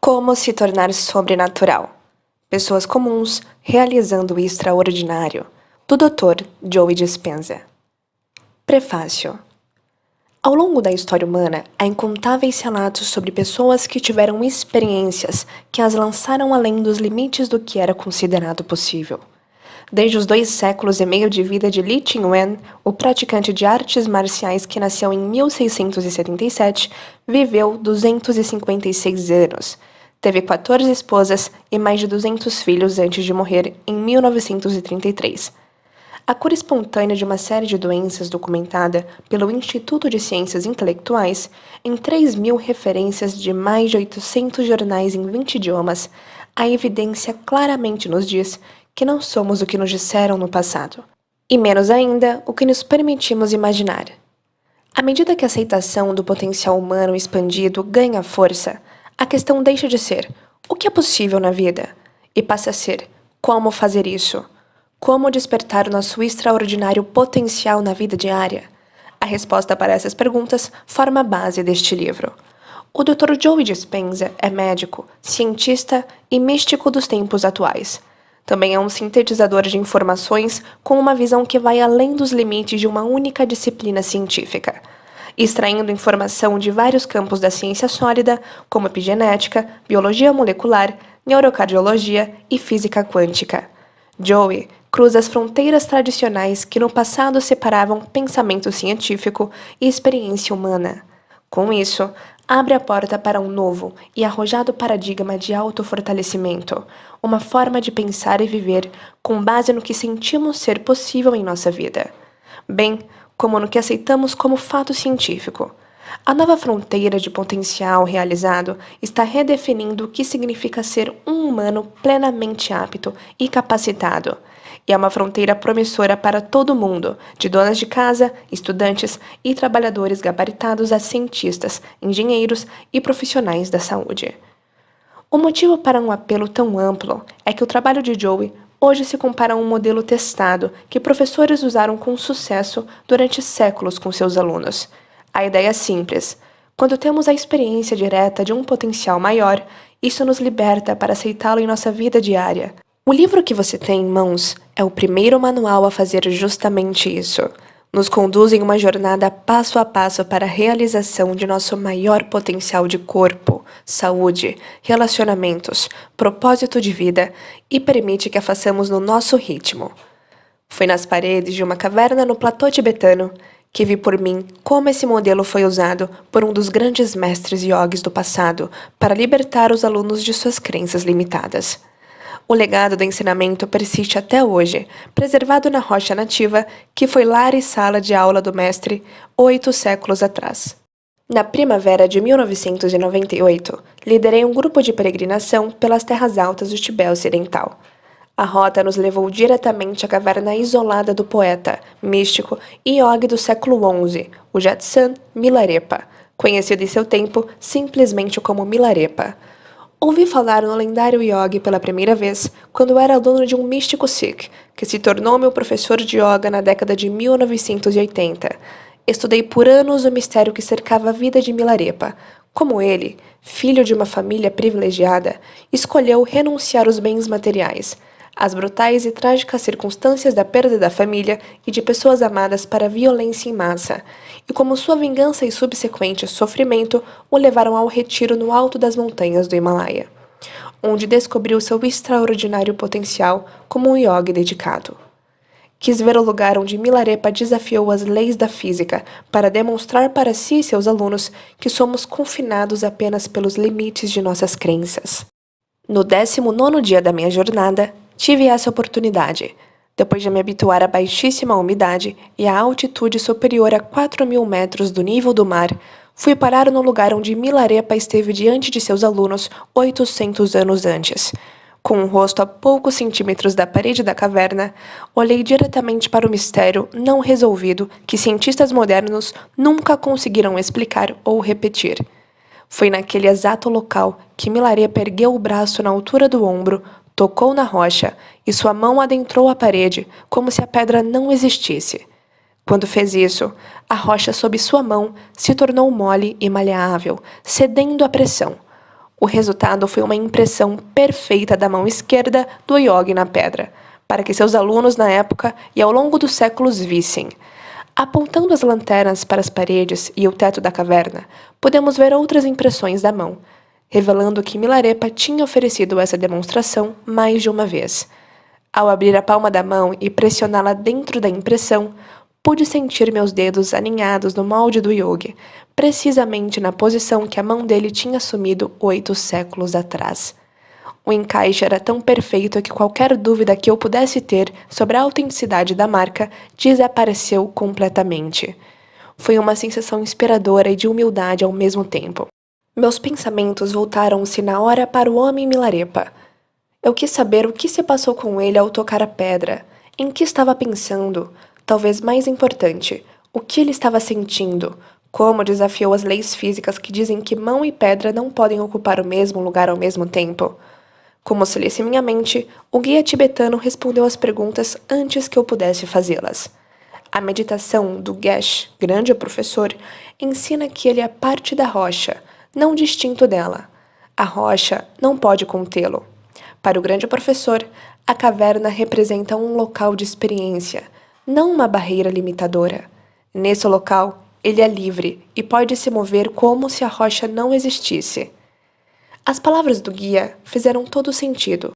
Como se tornar sobrenatural? Pessoas comuns realizando o extraordinário. Do Dr. Joe Dispenza. Prefácio. Ao longo da história humana, há incontáveis relatos sobre pessoas que tiveram experiências que as lançaram além dos limites do que era considerado possível. Desde os 2 séculos e meio de vida de Li Qingwen, o praticante de artes marciais que nasceu em 1677, viveu 256 anos. Teve 14 esposas e mais de 200 filhos antes de morrer em 1933. A cura espontânea de uma série de doenças documentada pelo Instituto de Ciências Intelectuais em 3.000 referências de mais de 800 jornais em 20 idiomas, a evidência claramente nos diz que não somos o que nos disseram no passado, e menos ainda o que nos permitimos imaginar. À medida que a aceitação do potencial humano expandido ganha força, a questão deixa de ser o que é possível na vida e passa a ser como fazer isso. Como despertar o nosso extraordinário potencial na vida diária? A resposta para essas perguntas forma a base deste livro. O Dr. Joe Dispenza é médico, cientista e místico dos tempos atuais. Também é um sintetizador de informações com uma visão que vai além dos limites de uma única disciplina científica, extraindo informação de vários campos da ciência sólida, como epigenética, biologia molecular, neurocardiologia e física quântica. Joe cruza as fronteiras tradicionais que no passado separavam pensamento científico e experiência humana. Com isso, abre a porta para um novo e arrojado paradigma de autofortalecimento, uma forma de pensar e viver com base no que sentimos ser possível em nossa vida, bem como no que aceitamos como fato científico. A nova fronteira de potencial realizado está redefinindo o que significa ser um humano plenamente apto e capacitado. E é uma fronteira promissora para todo mundo, de donas de casa, estudantes e trabalhadores gabaritados a cientistas, engenheiros e profissionais da saúde. O motivo para um apelo tão amplo é que o trabalho de Joe hoje se compara a um modelo testado que professores usaram com sucesso durante séculos com seus alunos. A ideia é simples. Quando temos a experiência direta de um potencial maior, isso nos liberta para aceitá-lo em nossa vida diária. O livro que você tem em mãos é o primeiro manual a fazer justamente isso. Nos conduz em uma jornada passo a passo para a realização de nosso maior potencial de corpo, saúde, relacionamentos, propósito de vida e permite que a façamos no nosso ritmo. Foi nas paredes de uma caverna no platô tibetano que vi por mim como esse modelo foi usado por um dos grandes mestres yogis do passado para libertar os alunos de suas crenças limitadas. O legado do ensinamento persiste até hoje, preservado na rocha nativa que foi lar e sala de aula do mestre 8 séculos atrás. Na primavera de 1998, liderei um grupo de peregrinação pelas terras altas do Tibete Ocidental. A rota nos levou diretamente à caverna isolada do poeta, místico e yogi do século XI, o Jetsun Milarepa, conhecido em seu tempo simplesmente como Milarepa. Ouvi falar no lendário yogi pela primeira vez quando era aluno de um místico Sikh, que se tornou meu professor de yoga na década de 1980. Estudei por anos o mistério que cercava a vida de Milarepa. Como ele, filho de uma família privilegiada, escolheu renunciar aos bens materiais, às brutais e trágicas circunstâncias da perda da família e de pessoas amadas para a violência em massa, e como sua vingança e subsequente sofrimento o levaram ao retiro no alto das montanhas do Himalaia, onde descobriu seu extraordinário potencial como um yogi dedicado. Quis ver o lugar onde Milarepa desafiou as leis da física para demonstrar para si e seus alunos que somos confinados apenas pelos limites de nossas crenças. No 19º dia da minha jornada, tive essa oportunidade. Depois de me habituar à baixíssima umidade e à altitude superior a 4.000 metros do nível do mar, fui parar no lugar onde Milarepa esteve diante de seus alunos 800 anos antes. Com o rosto a poucos centímetros da parede da caverna, olhei diretamente para o mistério não resolvido que cientistas modernos nunca conseguiram explicar ou repetir. Foi naquele exato local que Milarepa ergueu o braço na altura do ombro, tocou na rocha e sua mão adentrou a parede como se a pedra não existisse. Quando fez isso, a rocha sob sua mão se tornou mole e maleável, cedendo à pressão. O resultado foi uma impressão perfeita da mão esquerda do Yogi na pedra, para que seus alunos na época e ao longo dos séculos vissem. Apontando as lanternas para as paredes e o teto da caverna, podemos ver outras impressões da mão, revelando que Milarepa tinha oferecido essa demonstração mais de uma vez. Ao abrir a palma da mão e pressioná-la dentro da impressão, pude sentir meus dedos aninhados no molde do Yogi, precisamente na posição que a mão dele tinha assumido 8 séculos atrás. O encaixe era tão perfeito que qualquer dúvida que eu pudesse ter sobre a autenticidade da marca desapareceu completamente. Foi uma sensação inspiradora e de humildade ao mesmo tempo. Meus pensamentos voltaram-se na hora para o homem Milarepa. Eu quis saber o que se passou com ele ao tocar a pedra, em que estava pensando, talvez mais importante, o que ele estava sentindo, como desafiou as leis físicas que dizem que mão e pedra não podem ocupar o mesmo lugar ao mesmo tempo. Como se lesse minha mente, o guia tibetano respondeu as perguntas antes que eu pudesse fazê-las. A meditação do Geshe, grande professor, ensina que ele é parte da rocha, não distinto dela. A rocha não pode contê-lo. Para o grande professor, a caverna representa um local de experiência, não uma barreira limitadora. Nesse local, ele é livre e pode se mover como se a rocha não existisse. As palavras do guia fizeram todo sentido.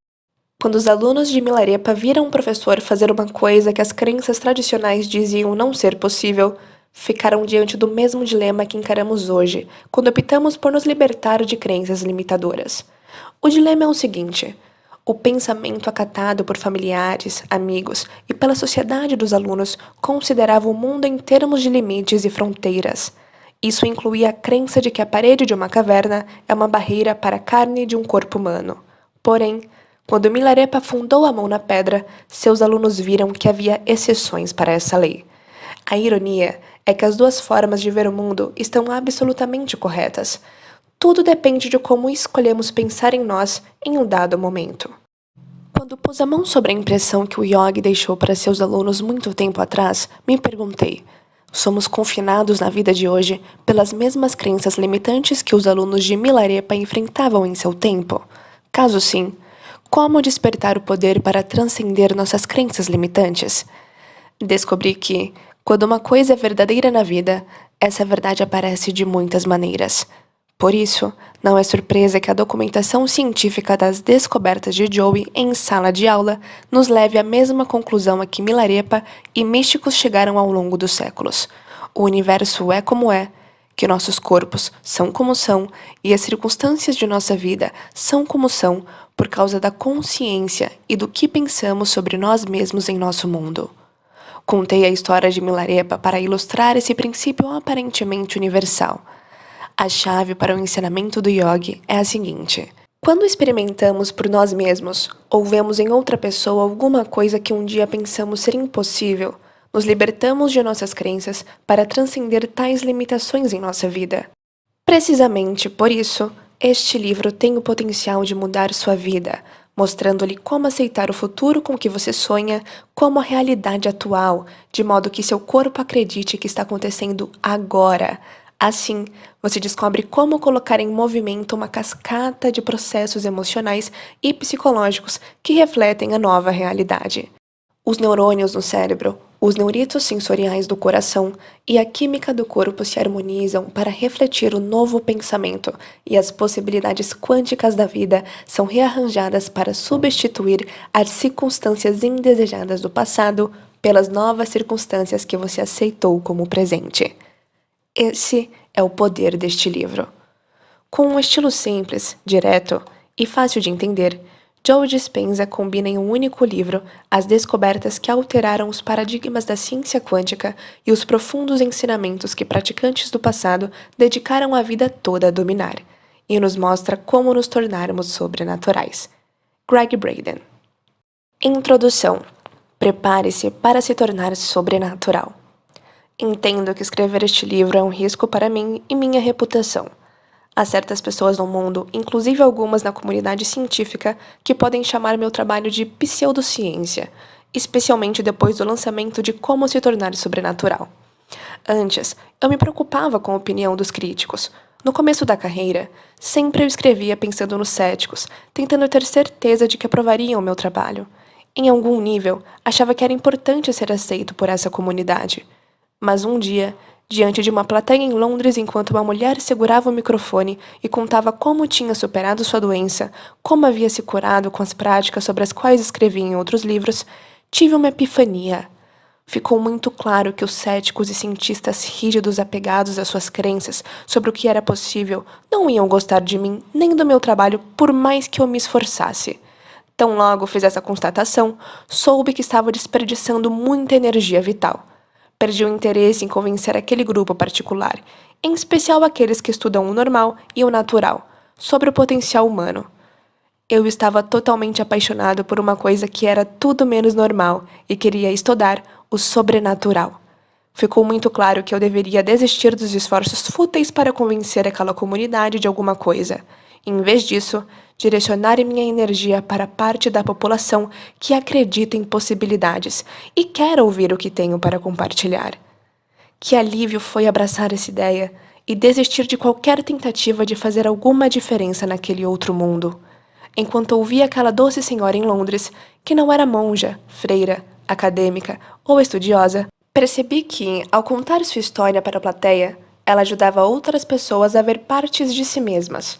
Quando os alunos de Milarepa viram o professor fazer uma coisa que as crenças tradicionais diziam não ser possível, ficaram diante do mesmo dilema que encaramos hoje, quando optamos por nos libertar de crenças limitadoras. O dilema é o seguinte: o pensamento acatado por familiares, amigos e pela sociedade dos alunos considerava o mundo em termos de limites e fronteiras. Isso incluía a crença de que a parede de uma caverna é uma barreira para a carne de um corpo humano. Porém, quando Milarepa afundou a mão na pedra, seus alunos viram que havia exceções para essa lei. A ironia é que as duas formas de ver o mundo estão absolutamente corretas. Tudo depende de como escolhemos pensar em nós em um dado momento. Quando pus a mão sobre a impressão que o Yogi deixou para seus alunos muito tempo atrás, me perguntei: somos confinados na vida de hoje pelas mesmas crenças limitantes que os alunos de Milarepa enfrentavam em seu tempo? Caso sim, como despertar o poder para transcender nossas crenças limitantes? Descobri que, quando uma coisa é verdadeira na vida, essa verdade aparece de muitas maneiras. Por isso, não é surpresa que a documentação científica das descobertas de Joey em sala de aula nos leve à mesma conclusão a que Milarepa e místicos chegaram ao longo dos séculos. O universo é como é, que nossos corpos são como são e as circunstâncias de nossa vida são como são por causa da consciência e do que pensamos sobre nós mesmos em nosso mundo. Contei a história de Milarepa para ilustrar esse princípio aparentemente universal. A chave para o ensinamento do Yogi é a seguinte: quando experimentamos por nós mesmos ou vemos em outra pessoa alguma coisa que um dia pensamos ser impossível, nos libertamos de nossas crenças para transcender tais limitações em nossa vida. Precisamente por isso, este livro tem o potencial de mudar sua vida, mostrando-lhe como aceitar o futuro com que você sonha como a realidade atual, de modo que seu corpo acredite que está acontecendo agora. Assim, você descobre como colocar em movimento uma cascata de processos emocionais e psicológicos que refletem a nova realidade. Os neurônios no cérebro, os neuritos sensoriais do coração e a química do corpo se harmonizam para refletir o novo pensamento, e as possibilidades quânticas da vida são rearranjadas para substituir as circunstâncias indesejadas do passado pelas novas circunstâncias que você aceitou como presente. Esse é o poder deste livro. Com um estilo simples, direto e fácil de entender, Joe Dispenza combina em um único livro as descobertas que alteraram os paradigmas da ciência quântica e os profundos ensinamentos que praticantes do passado dedicaram a vida toda a dominar, e nos mostra como nos tornarmos sobrenaturais. Gregg Braden. Introdução. Prepare-se para se tornar sobrenatural. Entendo que escrever este livro é um risco para mim e minha reputação. Há certas pessoas no mundo, inclusive algumas na comunidade científica, que podem chamar meu trabalho de pseudociência, especialmente depois do lançamento de Como se tornar sobrenatural. Antes, eu me preocupava com a opinião dos críticos. No começo da carreira, sempre eu escrevia pensando nos céticos, tentando ter certeza de que aprovariam o meu trabalho. Em algum nível, achava que era importante ser aceito por essa comunidade. Mas um dia, diante de uma plateia em Londres, enquanto uma mulher segurava o microfone e contava como tinha superado sua doença, como havia se curado com as práticas sobre as quais escrevia em outros livros, tive uma epifania. Ficou muito claro que os céticos e cientistas rígidos apegados às suas crenças sobre o que era possível não iam gostar de mim nem do meu trabalho por mais que eu me esforçasse. Tão logo fiz essa constatação, soube que estava desperdiçando muita energia vital. Perdi o interesse em convencer aquele grupo particular, em especial aqueles que estudam o normal e o natural, sobre o potencial humano. Eu estava totalmente apaixonado por uma coisa que era tudo menos normal e queria estudar o sobrenatural. Ficou muito claro que eu deveria desistir dos esforços fúteis para convencer aquela comunidade de alguma coisa. Em vez disso, direcionar minha energia para a parte da população que acredita em possibilidades e quer ouvir o que tenho para compartilhar. Que alívio foi abraçar essa ideia e desistir de qualquer tentativa de fazer alguma diferença naquele outro mundo. Enquanto ouvia aquela doce senhora em Londres, que não era monja, freira, acadêmica ou estudiosa, percebi que, ao contar sua história para a plateia, ela ajudava outras pessoas a ver partes de si mesmas.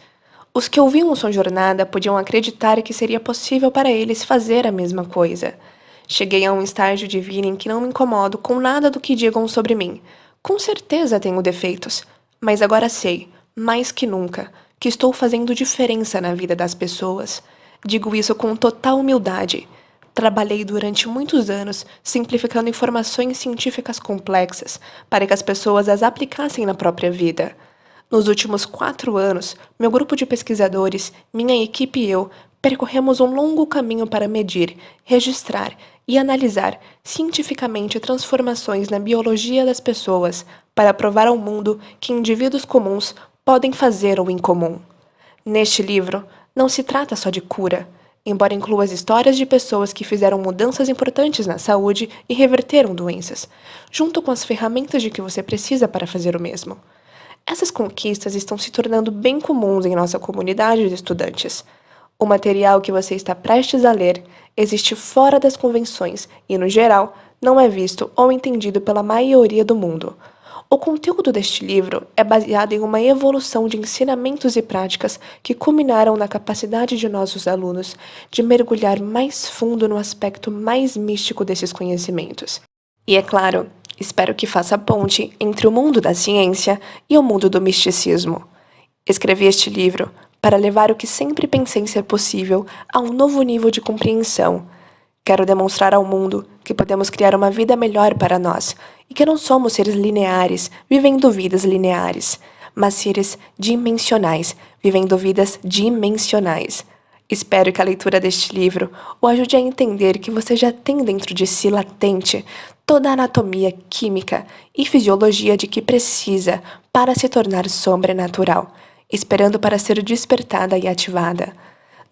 Os que ouviam sua jornada podiam acreditar que seria possível para eles fazer a mesma coisa. Cheguei a um estágio de vida em que não me incomodo com nada do que digam sobre mim. Com certeza tenho defeitos, mas agora sei, mais que nunca, que estou fazendo diferença na vida das pessoas. Digo isso com total humildade. Trabalhei durante muitos anos simplificando informações científicas complexas para que as pessoas as aplicassem na própria vida. Nos últimos 4 anos, meu grupo de pesquisadores, minha equipe e eu percorremos um longo caminho para medir, registrar e analisar cientificamente transformações na biologia das pessoas para provar ao mundo que indivíduos comuns podem fazer o incomum. Neste livro, não se trata só de cura, embora inclua as histórias de pessoas que fizeram mudanças importantes na saúde e reverteram doenças, junto com as ferramentas de que você precisa para fazer o mesmo. Essas conquistas estão se tornando bem comuns em nossa comunidade de estudantes. O material que você está prestes a ler existe fora das convenções e, no geral, não é visto ou entendido pela maioria do mundo. O conteúdo deste livro é baseado em uma evolução de ensinamentos e práticas que culminaram na capacidade de nossos alunos de mergulhar mais fundo no aspecto mais místico desses conhecimentos. E, é claro, espero que faça ponte entre o mundo da ciência e o mundo do misticismo. Escrevi este livro para levar o que sempre pensei ser possível a um novo nível de compreensão. Quero demonstrar ao mundo que podemos criar uma vida melhor para nós e que não somos seres lineares, vivendo vidas lineares, mas seres dimensionais, vivendo vidas dimensionais. Espero que a leitura deste livro o ajude a entender que você já tem dentro de si latente toda a anatomia, química e fisiologia de que precisa para se tornar sobrenatural, esperando para ser despertada e ativada.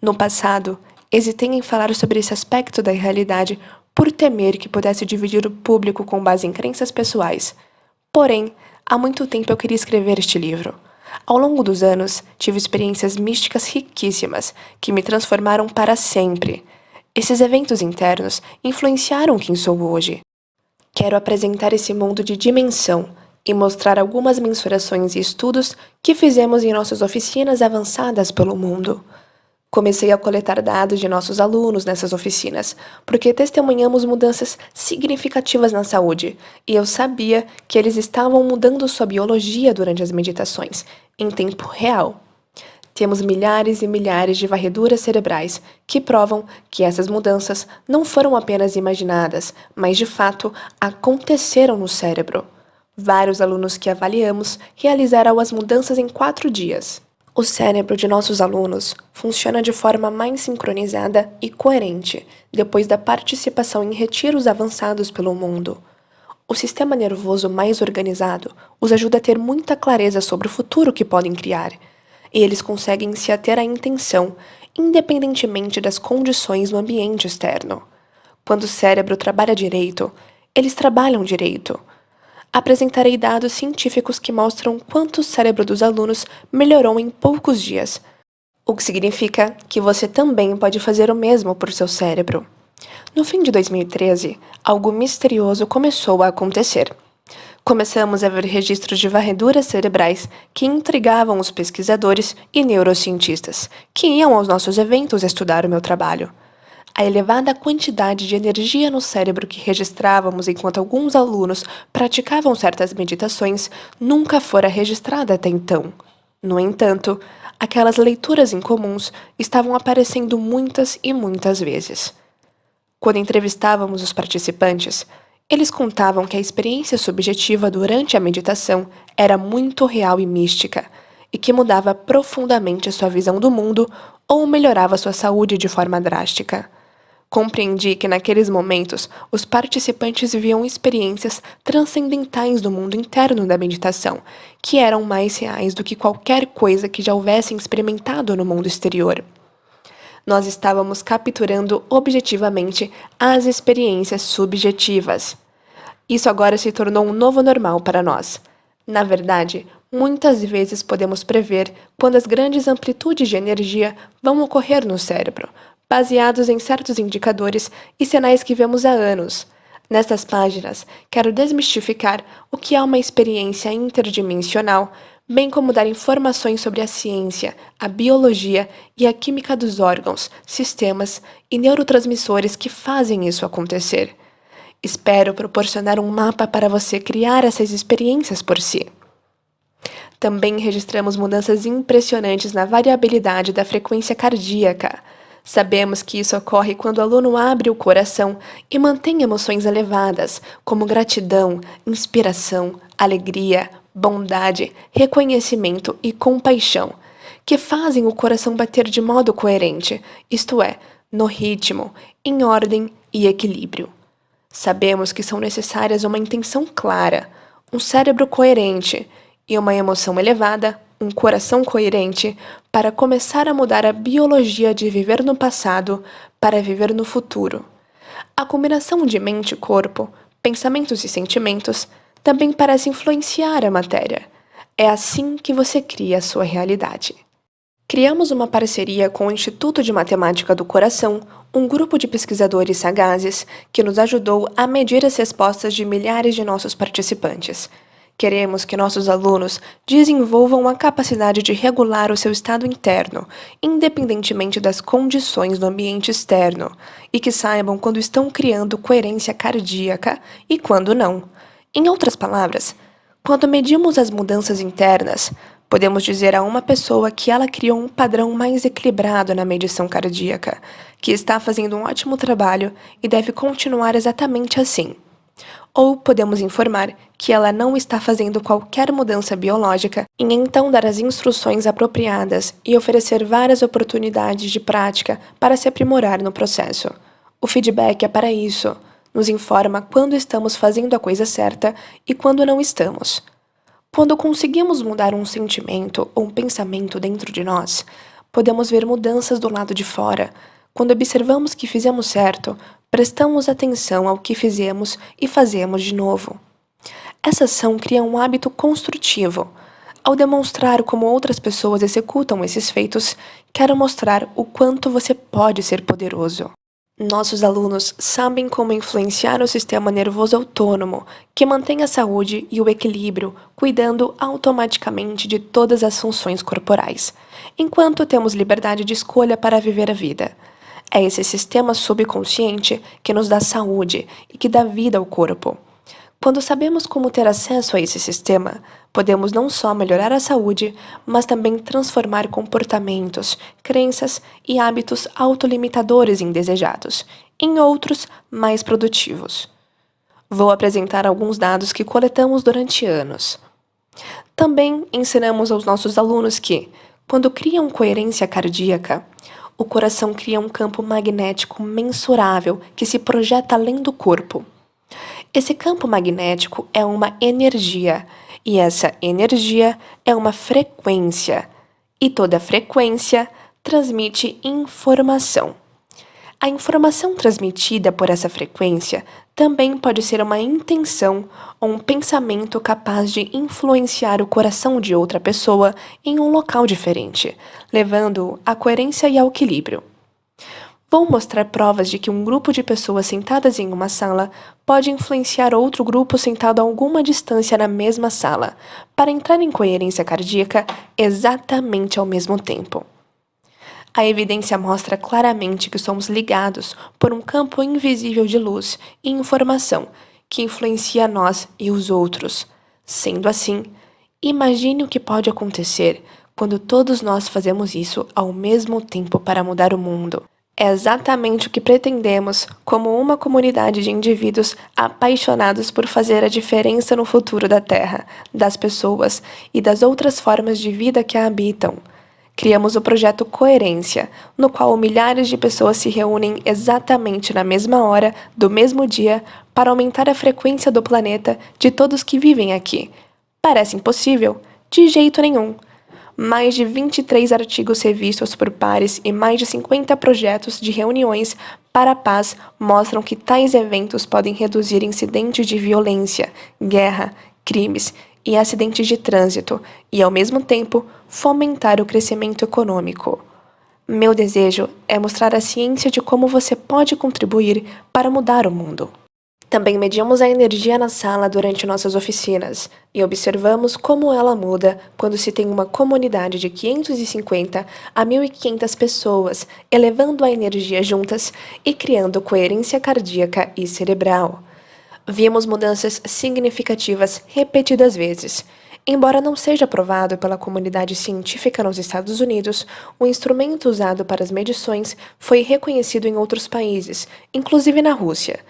No passado, hesitei em falar sobre esse aspecto da realidade por temer que pudesse dividir o público com base em crenças pessoais. Porém, há muito tempo eu queria escrever este livro. Ao longo dos anos, tive experiências místicas riquíssimas que me transformaram para sempre. Esses eventos internos influenciaram quem sou hoje. Quero apresentar esse mundo de dimensão e mostrar algumas mensurações e estudos que fizemos em nossas oficinas avançadas pelo mundo. Comecei a coletar dados de nossos alunos nessas oficinas, porque testemunhamos mudanças significativas na saúde, e eu sabia que eles estavam mudando sua biologia durante as meditações, em tempo real. Temos milhares e milhares de varreduras cerebrais que provam que essas mudanças não foram apenas imaginadas, mas de fato aconteceram no cérebro. Vários alunos que avaliamos realizaram as mudanças em 4 dias. O cérebro de nossos alunos funciona de forma mais sincronizada e coerente depois da participação em retiros avançados pelo mundo. O sistema nervoso mais organizado os ajuda a ter muita clareza sobre o futuro que podem criar, e eles conseguem se ater à intenção, independentemente das condições no ambiente externo. Quando o cérebro trabalha direito, eles trabalham direito. Apresentarei dados científicos que mostram quanto o cérebro dos alunos melhorou em poucos dias, o que significa que você também pode fazer o mesmo por seu cérebro. No fim de 2013, algo misterioso começou a acontecer. Começamos a ver registros de varreduras cerebrais que intrigavam os pesquisadores e neurocientistas, que iam aos nossos eventos estudar o meu trabalho. A elevada quantidade de energia no cérebro que registrávamos enquanto alguns alunos praticavam certas meditações nunca fora registrada até então. No entanto, aquelas leituras incomuns estavam aparecendo muitas e muitas vezes. Quando entrevistávamos os participantes, eles contavam que a experiência subjetiva durante a meditação era muito real e mística, e que mudava profundamente sua visão do mundo ou melhorava sua saúde de forma drástica. Compreendi que naqueles momentos os participantes viviam experiências transcendentais do mundo interno da meditação, que eram mais reais do que qualquer coisa que já houvessem experimentado no mundo exterior. Nós estávamos capturando objetivamente as experiências subjetivas. Isso agora se tornou um novo normal para nós. Na verdade, muitas vezes podemos prever quando as grandes amplitudes de energia vão ocorrer no cérebro, baseados em certos indicadores e sinais que vemos há anos. Nestas páginas, quero desmistificar o que é uma experiência interdimensional, bem como dar informações sobre a ciência, a biologia e a química dos órgãos, sistemas e neurotransmissores que fazem isso acontecer. Espero proporcionar um mapa para você criar essas experiências por si. Também registramos mudanças impressionantes na variabilidade da frequência cardíaca. Sabemos que isso ocorre quando o aluno abre o coração e mantém emoções elevadas, como gratidão, inspiração, alegria, bondade, reconhecimento e compaixão, que fazem o coração bater de modo coerente, isto é, no ritmo, em ordem e equilíbrio. Sabemos que são necessárias uma intenção clara, um cérebro coerente e uma emoção elevada, um coração coerente, para começar a mudar a biologia de viver no passado para viver no futuro. A combinação de mente e corpo, pensamentos e sentimentos também parece influenciar a matéria. É assim que você cria a sua realidade. Criamos uma parceria com o Instituto de Matemática do Coração, um grupo de pesquisadores sagazes que nos ajudou a medir as respostas de milhares de nossos participantes. Queremos que nossos alunos desenvolvam a capacidade de regular o seu estado interno, independentemente das condições do ambiente externo, e que saibam quando estão criando coerência cardíaca e quando não. Em outras palavras, quando medimos as mudanças internas, podemos dizer a uma pessoa que ela criou um padrão mais equilibrado na medição cardíaca, que está fazendo um ótimo trabalho e deve continuar exatamente assim. Ou podemos informar que ela não está fazendo qualquer mudança biológica e então dar as instruções apropriadas e oferecer várias oportunidades de prática para se aprimorar no processo. O feedback é para isso. Nos informa quando estamos fazendo a coisa certa e quando não estamos. Quando conseguimos mudar um sentimento ou um pensamento dentro de nós, podemos ver mudanças do lado de fora. Quando observamos que fizemos certo, prestamos atenção ao que fizemos e fazemos de novo. Essa ação cria um hábito construtivo. Ao demonstrar como outras pessoas executam esses feitos, quero mostrar o quanto você pode ser poderoso. Nossos alunos sabem como influenciar o sistema nervoso autônomo, que mantém a saúde e o equilíbrio, cuidando automaticamente de todas as funções corporais, enquanto temos liberdade de escolha para viver a vida. É esse sistema subconsciente que nos dá saúde e que dá vida ao corpo. Quando sabemos como ter acesso a esse sistema, podemos não só melhorar a saúde, mas também transformar comportamentos, crenças e hábitos autolimitadores indesejados em outros mais produtivos. Vou apresentar alguns dados que coletamos durante anos. Também ensinamos aos nossos alunos que, quando criam coerência cardíaca, o coração cria um campo magnético mensurável que se projeta além do corpo. Esse campo magnético é uma energia, e essa energia é uma frequência, e toda frequência transmite informação. A informação transmitida por essa frequência também pode ser uma intenção ou um pensamento capaz de influenciar o coração de outra pessoa em um local diferente, levando-o à coerência e ao equilíbrio. Vou mostrar provas de que um grupo de pessoas sentadas em uma sala pode influenciar outro grupo sentado a alguma distância na mesma sala, para entrar em coerência cardíaca exatamente ao mesmo tempo. A evidência mostra claramente que somos ligados por um campo invisível de luz e informação que influencia nós e os outros. Sendo assim, imagine o que pode acontecer quando todos nós fazemos isso ao mesmo tempo para mudar o mundo. É exatamente o que pretendemos como uma comunidade de indivíduos apaixonados por fazer a diferença no futuro da Terra, das pessoas e das outras formas de vida que a habitam. Criamos o projeto Coerência, no qual milhares de pessoas se reúnem exatamente na mesma hora, do mesmo dia, para aumentar a frequência do planeta de todos que vivem aqui. Parece impossível? De jeito nenhum. Mais de 23 artigos revistos por pares e mais de 50 projetos de reuniões para a paz mostram que tais eventos podem reduzir incidentes de violência, guerra, crimes e acidentes de trânsito e, ao mesmo tempo, fomentar o crescimento econômico. Meu desejo é mostrar a ciência de como você pode contribuir para mudar o mundo. Também medimos a energia na sala durante nossas oficinas e observamos como ela muda quando se tem uma comunidade de 550 a 1.500 pessoas elevando a energia juntas e criando coerência cardíaca e cerebral. Vimos mudanças significativas repetidas vezes. Embora não seja aprovado pela comunidade científica nos Estados Unidos, o instrumento usado para as medições foi reconhecido em outros países, inclusive na Rússia.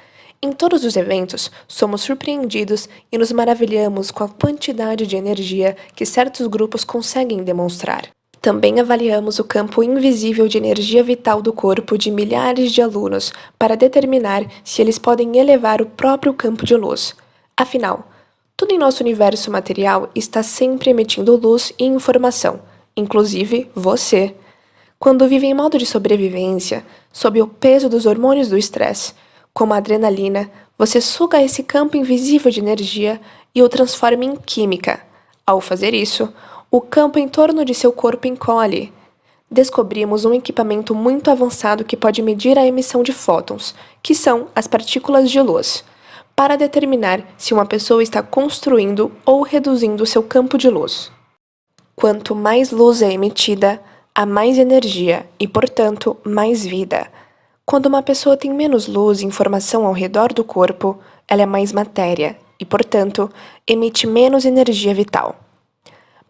Em todos os eventos, somos surpreendidos e nos maravilhamos com a quantidade de energia que certos grupos conseguem demonstrar. Também avaliamos o campo invisível de energia vital do corpo de milhares de alunos para determinar se eles podem elevar o próprio campo de luz. Afinal, tudo em nosso universo material está sempre emitindo luz e informação, inclusive você. Quando vive em modo de sobrevivência, sob o peso dos hormônios do estresse, como a adrenalina, você suga esse campo invisível de energia e o transforma em química. Ao fazer isso, o campo em torno de seu corpo encolhe. Descobrimos um equipamento muito avançado que pode medir a emissão de fótons, que são as partículas de luz, para determinar se uma pessoa está construindo ou reduzindo seu campo de luz. Quanto mais luz é emitida, há mais energia e, portanto, mais vida. Quando uma pessoa tem menos luz e informação ao redor do corpo, ela é mais matéria e, portanto, emite menos energia vital.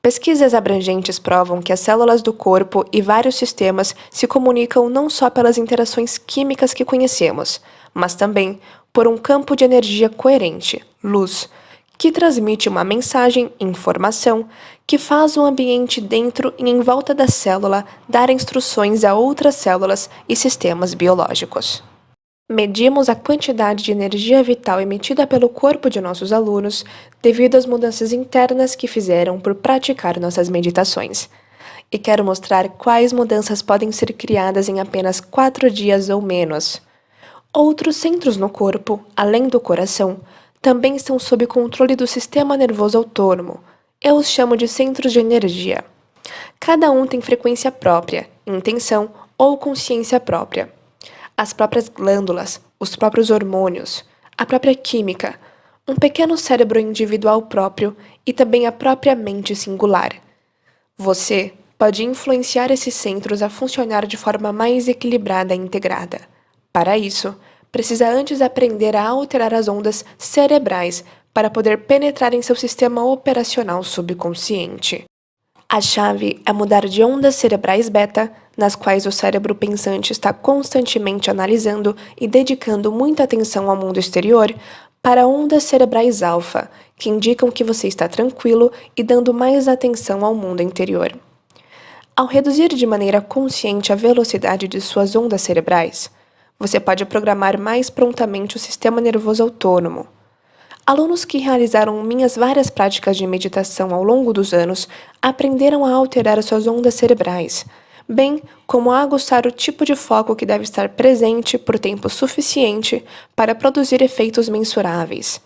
Pesquisas abrangentes provam que as células do corpo e vários sistemas se comunicam não só pelas interações químicas que conhecemos, mas também por um campo de energia coerente, luz, que transmite uma mensagem, informação, que faz o ambiente dentro e em volta da célula dar instruções a outras células e sistemas biológicos. Medimos a quantidade de energia vital emitida pelo corpo de nossos alunos devido às mudanças internas que fizeram por praticar nossas meditações. E quero mostrar quais mudanças podem ser criadas em apenas 4 dias ou menos. Outros centros no corpo, além do coração, também estão sob controle do sistema nervoso autônomo. Eu os chamo de centros de energia. Cada um tem frequência própria, intenção ou consciência própria. As próprias glândulas, os próprios hormônios, a própria química, um pequeno cérebro individual próprio e também a própria mente singular. Você pode influenciar esses centros a funcionar de forma mais equilibrada e integrada. Para isso, precisa antes aprender a alterar as ondas cerebrais para poder penetrar em seu sistema operacional subconsciente. A chave é mudar de ondas cerebrais beta, nas quais o cérebro pensante está constantemente analisando e dedicando muita atenção ao mundo exterior, para ondas cerebrais alfa, que indicam que você está tranquilo e dando mais atenção ao mundo interior. Ao reduzir de maneira consciente a velocidade de suas ondas cerebrais, você pode programar mais prontamente o sistema nervoso autônomo. Alunos que realizaram minhas várias práticas de meditação ao longo dos anos aprenderam a alterar suas ondas cerebrais, bem como aguçar o tipo de foco que deve estar presente por tempo suficiente para produzir efeitos mensuráveis.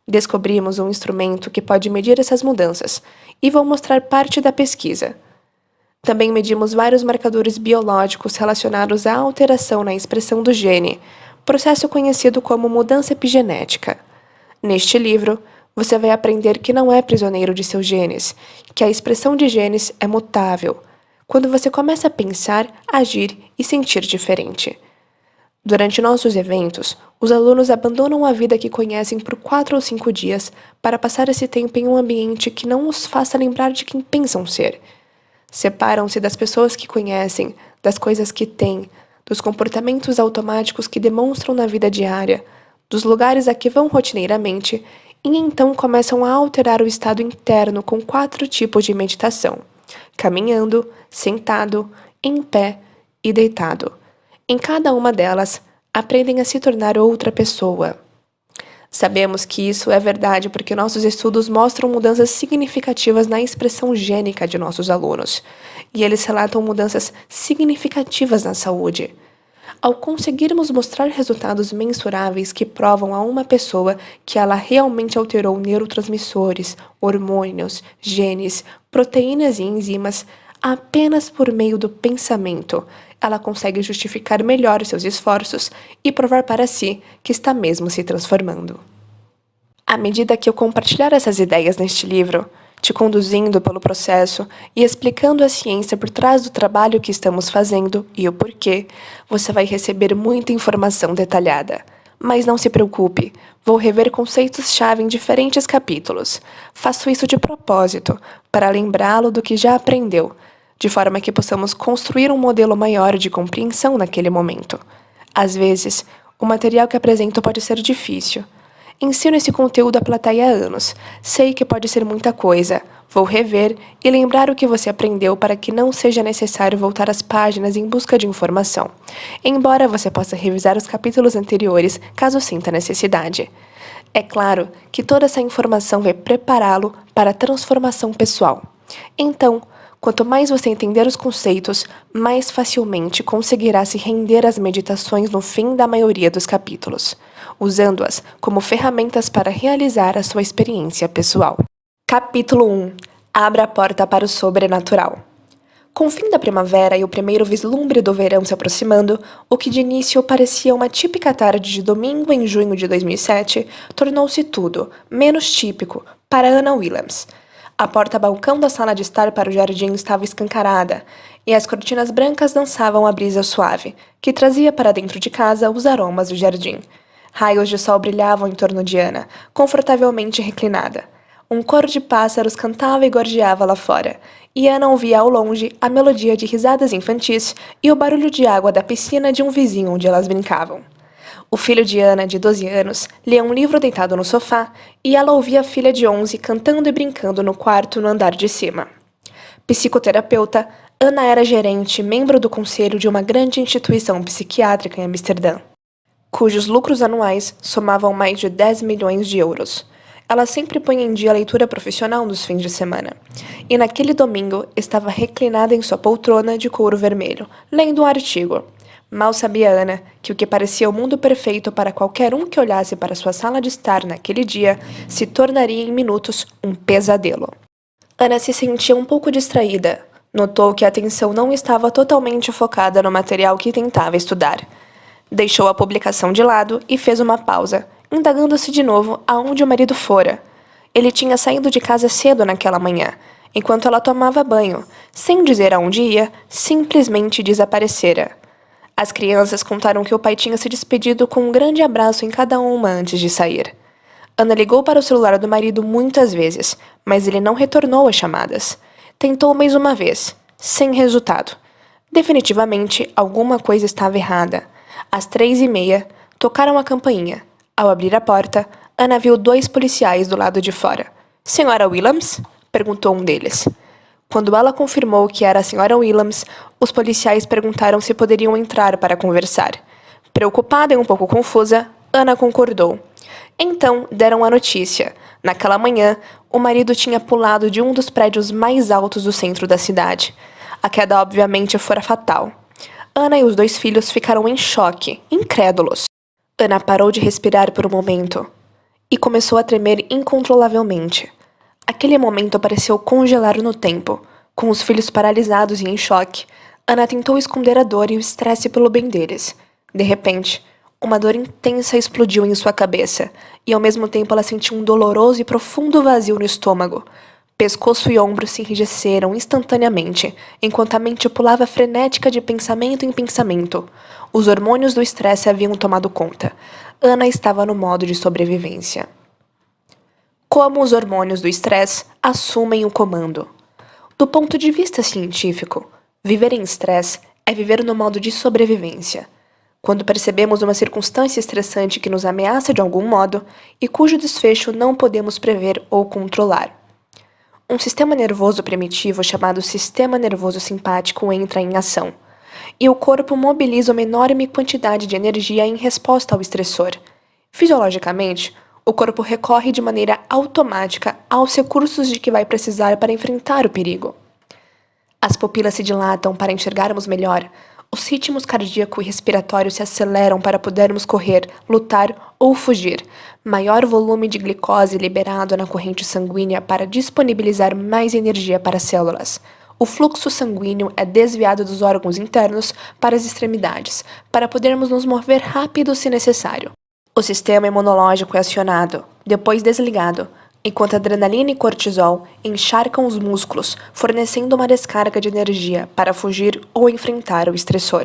Descobrimos um instrumento que pode medir essas mudanças, e vou mostrar parte da pesquisa. Também medimos vários marcadores biológicos relacionados à alteração na expressão do gene, processo conhecido como mudança epigenética. Neste livro, você vai aprender que não é prisioneiro de seus genes, que a expressão de genes é mutável, quando você começa a pensar, agir e sentir diferente. Durante nossos eventos, os alunos abandonam a vida que conhecem por 4 ou 5 dias para passar esse tempo em um ambiente que não os faça lembrar de quem pensam ser. Separam-se das pessoas que conhecem, das coisas que têm, dos comportamentos automáticos que demonstram na vida diária, dos lugares a que vão rotineiramente, e então começam a alterar o estado interno com 4 tipos de meditação: caminhando, sentado, em pé e deitado. Em cada uma delas, aprendem a se tornar outra pessoa. Sabemos que isso é verdade porque nossos estudos mostram mudanças significativas na expressão gênica de nossos alunos, e eles relatam mudanças significativas na saúde. Ao conseguirmos mostrar resultados mensuráveis que provam a uma pessoa que ela realmente alterou neurotransmissores, hormônios, genes, proteínas e enzimas, apenas por meio do pensamento, ela consegue justificar melhor seus esforços e provar para si que está mesmo se transformando. À medida que eu compartilhar essas ideias neste livro, te conduzindo pelo processo e explicando a ciência por trás do trabalho que estamos fazendo e o porquê, você vai receber muita informação detalhada. Mas não se preocupe, vou rever conceitos-chave em diferentes capítulos. Faço isso de propósito, para lembrá-lo do que já aprendeu, de forma que possamos construir um modelo maior de compreensão naquele momento. Às vezes, o material que apresento pode ser difícil. Ensino esse conteúdo à plateia há anos. Sei que pode ser muita coisa. Vou rever e lembrar o que você aprendeu para que não seja necessário voltar às páginas em busca de informação, embora você possa revisar os capítulos anteriores caso sinta necessidade. É claro que toda essa informação vai prepará-lo para a transformação pessoal. Então, quanto mais você entender os conceitos, mais facilmente conseguirá se render às meditações no fim da maioria dos capítulos, usando-as como ferramentas para realizar a sua experiência pessoal. Capítulo 1. Abra a porta para o sobrenatural. Com o fim da primavera e o primeiro vislumbre do verão se aproximando, o que de início parecia uma típica tarde de domingo em junho de 2007, tornou-se tudo, menos típico, para Anna Williams. A porta-balcão da sala de estar para o jardim estava escancarada, e as cortinas brancas dançavam a brisa suave, que trazia para dentro de casa os aromas do jardim. Raios de sol brilhavam em torno de Anna, confortavelmente reclinada. Um coro de pássaros cantava e gorjeava lá fora, e Anna ouvia ao longe a melodia de risadas infantis e o barulho de água da piscina de um vizinho onde elas brincavam. O filho de Anna, de 12 anos, lia um livro deitado no sofá, e ela ouvia a filha de 11 cantando e brincando no quarto no andar de cima. Psicoterapeuta, Anna era gerente e membro do conselho de uma grande instituição psiquiátrica em Amsterdã, cujos lucros anuais somavam mais de 10 milhões de euros. Ela sempre punha em dia a leitura profissional nos fins de semana, e naquele domingo estava reclinada em sua poltrona de couro vermelho, lendo um artigo. Mal sabia Anna que o que parecia o mundo perfeito para qualquer um que olhasse para sua sala de estar naquele dia se tornaria em minutos um pesadelo. Anna se sentia um pouco distraída. Notou que a atenção não estava totalmente focada no material que tentava estudar. Deixou a publicação de lado e fez uma pausa, indagando-se de novo aonde o marido fora. Ele tinha saído de casa cedo naquela manhã, enquanto ela tomava banho, sem dizer aonde ia, simplesmente desaparecera. As crianças contaram que o pai tinha se despedido com um grande abraço em cada uma antes de sair. Anna ligou para o celular do marido muitas vezes, mas ele não retornou as chamadas. Tentou mais uma vez, sem resultado. Definitivamente, alguma coisa estava errada. Às 3h30, tocaram a campainha. Ao abrir a porta, Anna viu 2 policiais do lado de fora. "Senhora Williams?" perguntou um deles. Quando ela confirmou que era a senhora Williams, os policiais perguntaram se poderiam entrar para conversar. Preocupada e um pouco confusa, Anna concordou. Então deram a notícia. Naquela manhã, o marido tinha pulado de um dos prédios mais altos do centro da cidade. A queda obviamente fora fatal. Ana e os 2 filhos ficaram em choque, incrédulos. Ana parou de respirar por um momento e começou a tremer incontrolavelmente. Aquele momento pareceu congelar no tempo. Com os filhos paralisados e em choque, Ana tentou esconder a dor e o estresse pelo bem deles. De repente, uma dor intensa explodiu em sua cabeça, e ao mesmo tempo ela sentiu um doloroso e profundo vazio no estômago. Pescoço e ombros se enrijeceram instantaneamente, enquanto a mente pulava frenética de pensamento em pensamento. Os hormônios do estresse haviam tomado conta. Ana estava no modo de sobrevivência. Como os hormônios do estresse assumem o comando? Do ponto de vista científico, viver em estresse é viver no modo de sobrevivência. Quando percebemos uma circunstância estressante que nos ameaça de algum modo e cujo desfecho não podemos prever ou controlar. Um sistema nervoso primitivo chamado sistema nervoso simpático entra em ação, e o corpo mobiliza uma enorme quantidade de energia em resposta ao estressor. Fisiologicamente, o corpo recorre de maneira automática aos recursos de que vai precisar para enfrentar o perigo. As pupilas se dilatam para enxergarmos melhor, os ritmos cardíaco e respiratório se aceleram para podermos correr, lutar ou fugir. Maior volume de glicose liberado na corrente sanguínea para disponibilizar mais energia para as células. O fluxo sanguíneo é desviado dos órgãos internos para as extremidades, para podermos nos mover rápido se necessário. O sistema imunológico é acionado, depois desligado, enquanto adrenalina e cortisol encharcam os músculos, fornecendo uma descarga de energia para fugir ou enfrentar o estressor.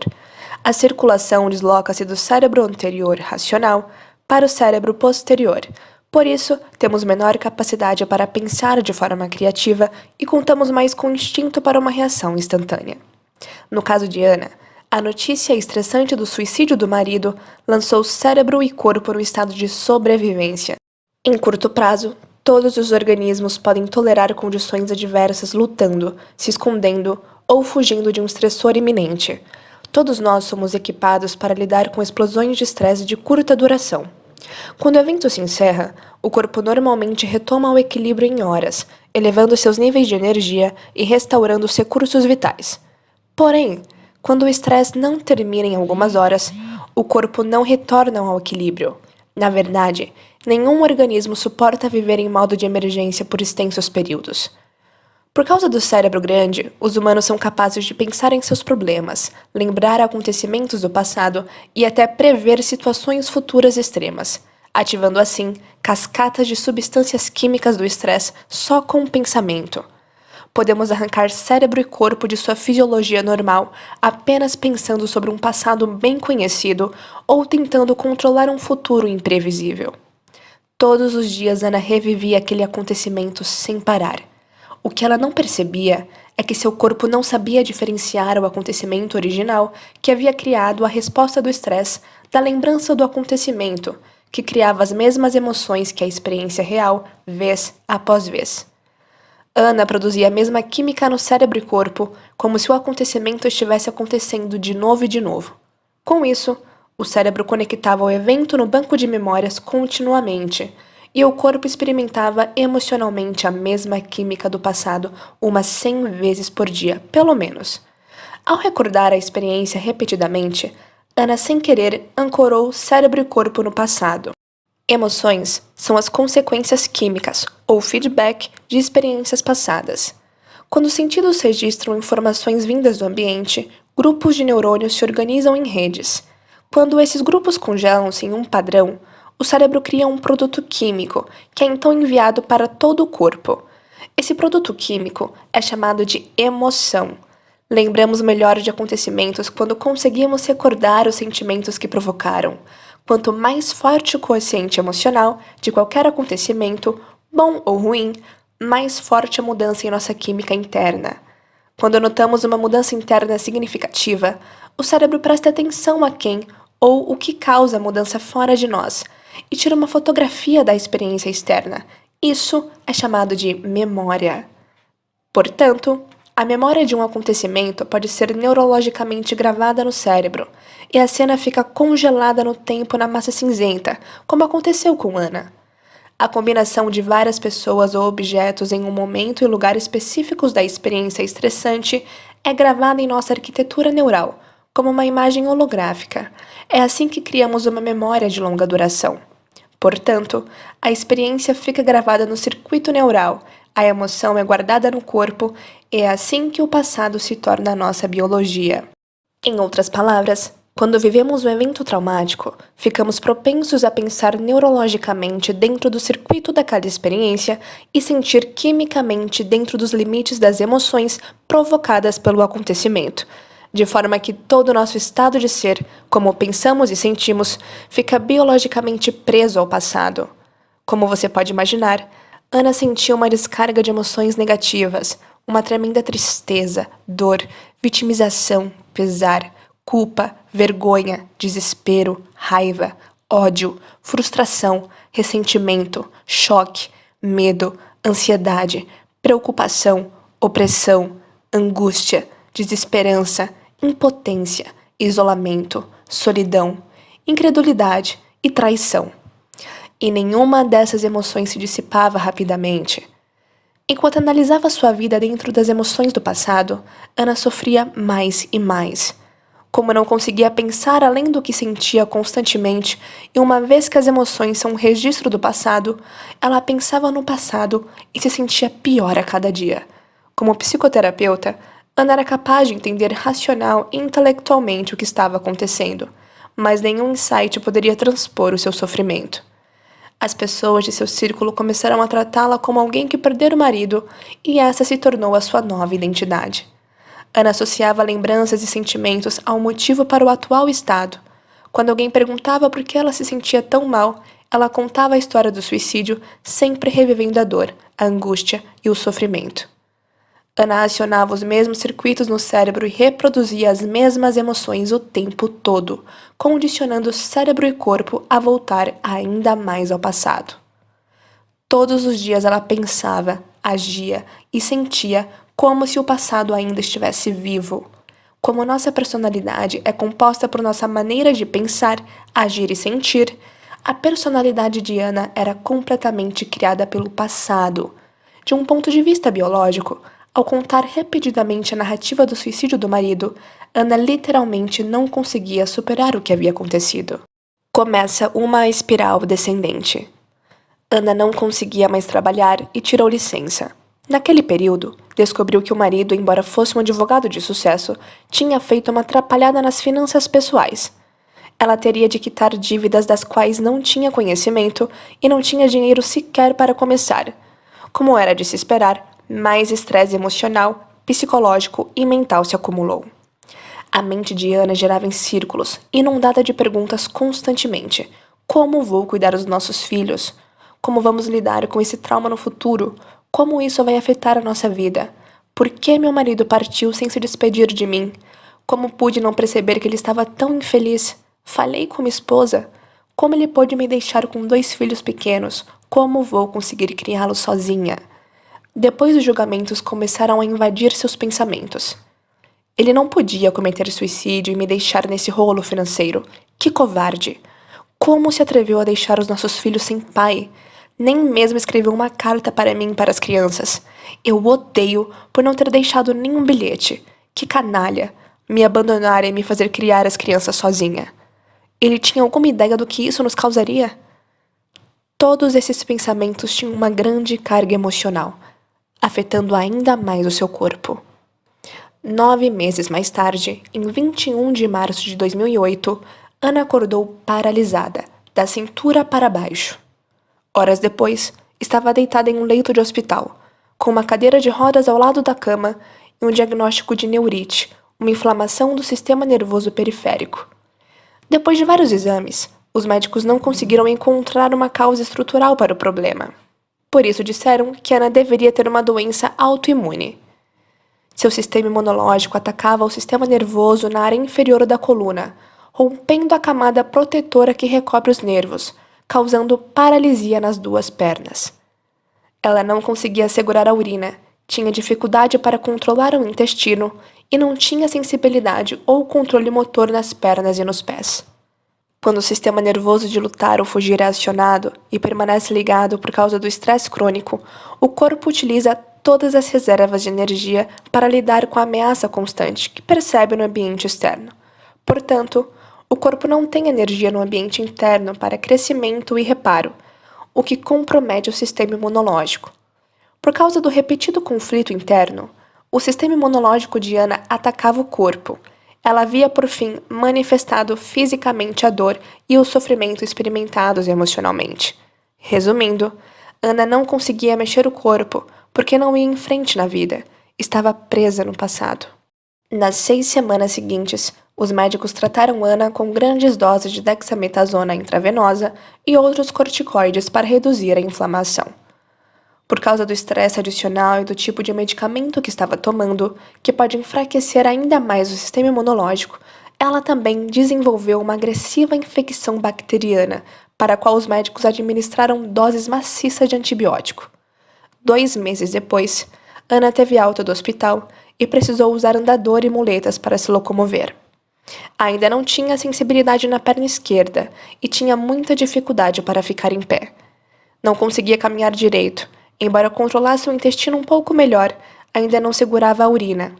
A circulação desloca-se do cérebro anterior racional para o cérebro posterior. Por isso, temos menor capacidade para pensar de forma criativa e contamos mais com o instinto para uma reação instantânea. No caso de Ana, a notícia estressante do suicídio do marido lançou cérebro e corpo no estado de sobrevivência. Em curto prazo, todos os organismos podem tolerar condições adversas lutando, se escondendo ou fugindo de um estressor iminente. Todos nós somos equipados para lidar com explosões de estresse de curta duração. Quando o evento se encerra, o corpo normalmente retoma o equilíbrio em horas, elevando seus níveis de energia e restaurando os recursos vitais. Porém, quando o estresse não termina em algumas horas, o corpo não retorna ao equilíbrio. Na verdade, nenhum organismo suporta viver em modo de emergência por extensos períodos. Por causa do cérebro grande, os humanos são capazes de pensar em seus problemas, lembrar acontecimentos do passado e até prever situações futuras extremas, ativando assim cascatas de substâncias químicas do estresse só com o pensamento. Podemos arrancar cérebro e corpo de sua fisiologia normal apenas pensando sobre um passado bem conhecido ou tentando controlar um futuro imprevisível. Todos os dias Ana revivia aquele acontecimento sem parar. O que ela não percebia é que seu corpo não sabia diferenciar o acontecimento original que havia criado a resposta do estresse da lembrança do acontecimento, que criava as mesmas emoções que a experiência real, vez após vez. Ana produzia a mesma química no cérebro e corpo, como se o acontecimento estivesse acontecendo de novo e de novo. Com isso, o cérebro conectava o evento no banco de memórias continuamente, e o corpo experimentava emocionalmente a mesma química do passado umas 100 vezes por dia, pelo menos. Ao recordar a experiência repetidamente, Ana, sem querer, ancorou cérebro e corpo no passado. Emoções são as consequências químicas, ou feedback, de experiências passadas. Quando os sentidos registram informações vindas do ambiente, grupos de neurônios se organizam em redes. Quando esses grupos congelam-se em um padrão, o cérebro cria um produto químico, que é então enviado para todo o corpo. Esse produto químico é chamado de emoção. Lembramos melhor de acontecimentos quando conseguimos recordar os sentimentos que provocaram. Quanto mais forte o quociente emocional de qualquer acontecimento, bom ou ruim, mais forte a mudança em nossa química interna. Quando notamos uma mudança interna significativa, o cérebro presta atenção a quem ou o que causa a mudança fora de nós e tira uma fotografia da experiência externa. Isso é chamado de memória. Portanto, a memória de um acontecimento pode ser neurologicamente gravada no cérebro, e a cena fica congelada no tempo na massa cinzenta, como aconteceu com Ana. A combinação de várias pessoas ou objetos em um momento e lugar específicos da experiência estressante é gravada em nossa arquitetura neural, como uma imagem holográfica. É assim que criamos uma memória de longa duração. Portanto, a experiência fica gravada no circuito neural, a emoção é guardada no corpo, e é assim que o passado se torna a nossa biologia. Em outras palavras, quando vivemos um evento traumático, ficamos propensos a pensar neurologicamente dentro do circuito daquela experiência e sentir quimicamente dentro dos limites das emoções provocadas pelo acontecimento, de forma que todo o nosso estado de ser, como pensamos e sentimos, fica biologicamente preso ao passado. Como você pode imaginar, Ana sentia uma descarga de emoções negativas, uma tremenda tristeza, dor, vitimização, pesar, culpa, vergonha, desespero, raiva, ódio, frustração, ressentimento, choque, medo, ansiedade, preocupação, opressão, angústia, desesperança, impotência, isolamento, solidão, incredulidade e traição. E nenhuma dessas emoções se dissipava rapidamente. Enquanto analisava sua vida dentro das emoções do passado, Ana sofria mais e mais. Como não conseguia pensar além do que sentia constantemente, e uma vez que as emoções são um registro do passado, ela pensava no passado e se sentia pior a cada dia. Como psicoterapeuta, Ana era capaz de entender racional e intelectualmente o que estava acontecendo, mas nenhum insight poderia transpor o seu sofrimento. As pessoas de seu círculo começaram a tratá-la como alguém que perdera o marido, e essa se tornou a sua nova identidade. Ana associava lembranças e sentimentos ao motivo para o atual estado. Quando alguém perguntava por que ela se sentia tão mal, ela contava a história do suicídio, sempre revivendo a dor, a angústia e o sofrimento. Ana acionava os mesmos circuitos no cérebro e reproduzia as mesmas emoções o tempo todo, condicionando cérebro e corpo a voltar ainda mais ao passado. Todos os dias ela pensava, agia e sentia como se o passado ainda estivesse vivo. Como nossa personalidade é composta por nossa maneira de pensar, agir e sentir, a personalidade de Ana era completamente criada pelo passado. De um ponto de vista biológico, ao contar repetidamente a narrativa do suicídio do marido, Ana literalmente não conseguia superar o que havia acontecido. Começa uma espiral descendente. Ana não conseguia mais trabalhar e tirou licença. Naquele período, descobriu que o marido, embora fosse um advogado de sucesso, tinha feito uma atrapalhada nas finanças pessoais. Ela teria de quitar dívidas das quais não tinha conhecimento e não tinha dinheiro sequer para começar. Como era de se esperar, mais estresse emocional, psicológico e mental se acumulou. A mente de Ana girava em círculos, inundada de perguntas constantemente. Como vou cuidar dos nossos filhos? Como vamos lidar com esse trauma no futuro? Como isso vai afetar a nossa vida? Por que meu marido partiu sem se despedir de mim? Como pude não perceber que ele estava tão infeliz? Falei com minha esposa? Como ele pôde me deixar com 2 filhos pequenos? Como vou conseguir criá-los sozinha? Depois os julgamentos começaram a invadir seus pensamentos. Ele não podia cometer suicídio e me deixar nesse rolo financeiro. Que covarde! Como se atreveu a deixar os nossos filhos sem pai? Nem mesmo escreveu uma carta para mim e para as crianças. Eu o odeio por não ter deixado nenhum bilhete. Que canalha! Me abandonar e me fazer criar as crianças sozinha. Ele tinha alguma ideia do que isso nos causaria? Todos esses pensamentos tinham uma grande carga emocional, afetando ainda mais o seu corpo. 9 meses mais tarde, em 21 de março de 2008, Ana acordou paralisada, da cintura para baixo. Horas depois, estava deitada em um leito de hospital, com uma cadeira de rodas ao lado da cama e um diagnóstico de neurite, uma inflamação do sistema nervoso periférico. Depois de vários exames, os médicos não conseguiram encontrar uma causa estrutural para o problema. Por isso disseram que Ana deveria ter uma doença autoimune. Seu sistema imunológico atacava o sistema nervoso na área inferior da coluna, rompendo a camada protetora que recobre os nervos, causando paralisia nas 2 pernas. Ela não conseguia segurar a urina, tinha dificuldade para controlar o intestino e não tinha sensibilidade ou controle motor nas pernas e nos pés. Quando o sistema nervoso de lutar ou fugir é acionado e permanece ligado por causa do estresse crônico, o corpo utiliza todas as reservas de energia para lidar com a ameaça constante que percebe no ambiente externo. Portanto, o corpo não tem energia no ambiente interno para crescimento e reparo, o que compromete o sistema imunológico. Por causa do repetido conflito interno, o sistema imunológico de Ana atacava o corpo. Ela havia, por fim, manifestado fisicamente a dor e o sofrimento experimentados emocionalmente. Resumindo, Ana não conseguia mexer o corpo porque não ia em frente na vida, estava presa no passado. Nas 6 semanas seguintes, os médicos trataram Ana com grandes doses de dexametasona intravenosa e outros corticoides para reduzir a inflamação. Por causa do estresse adicional e do tipo de medicamento que estava tomando, que pode enfraquecer ainda mais o sistema imunológico, ela também desenvolveu uma agressiva infecção bacteriana, para a qual os médicos administraram doses maciças de antibiótico. 2 meses depois, Ana teve alta do hospital e precisou usar andador e muletas para se locomover. Ainda não tinha sensibilidade na perna esquerda e tinha muita dificuldade para ficar em pé. Não conseguia caminhar direito. Embora controlasse o intestino um pouco melhor, ainda não segurava a urina.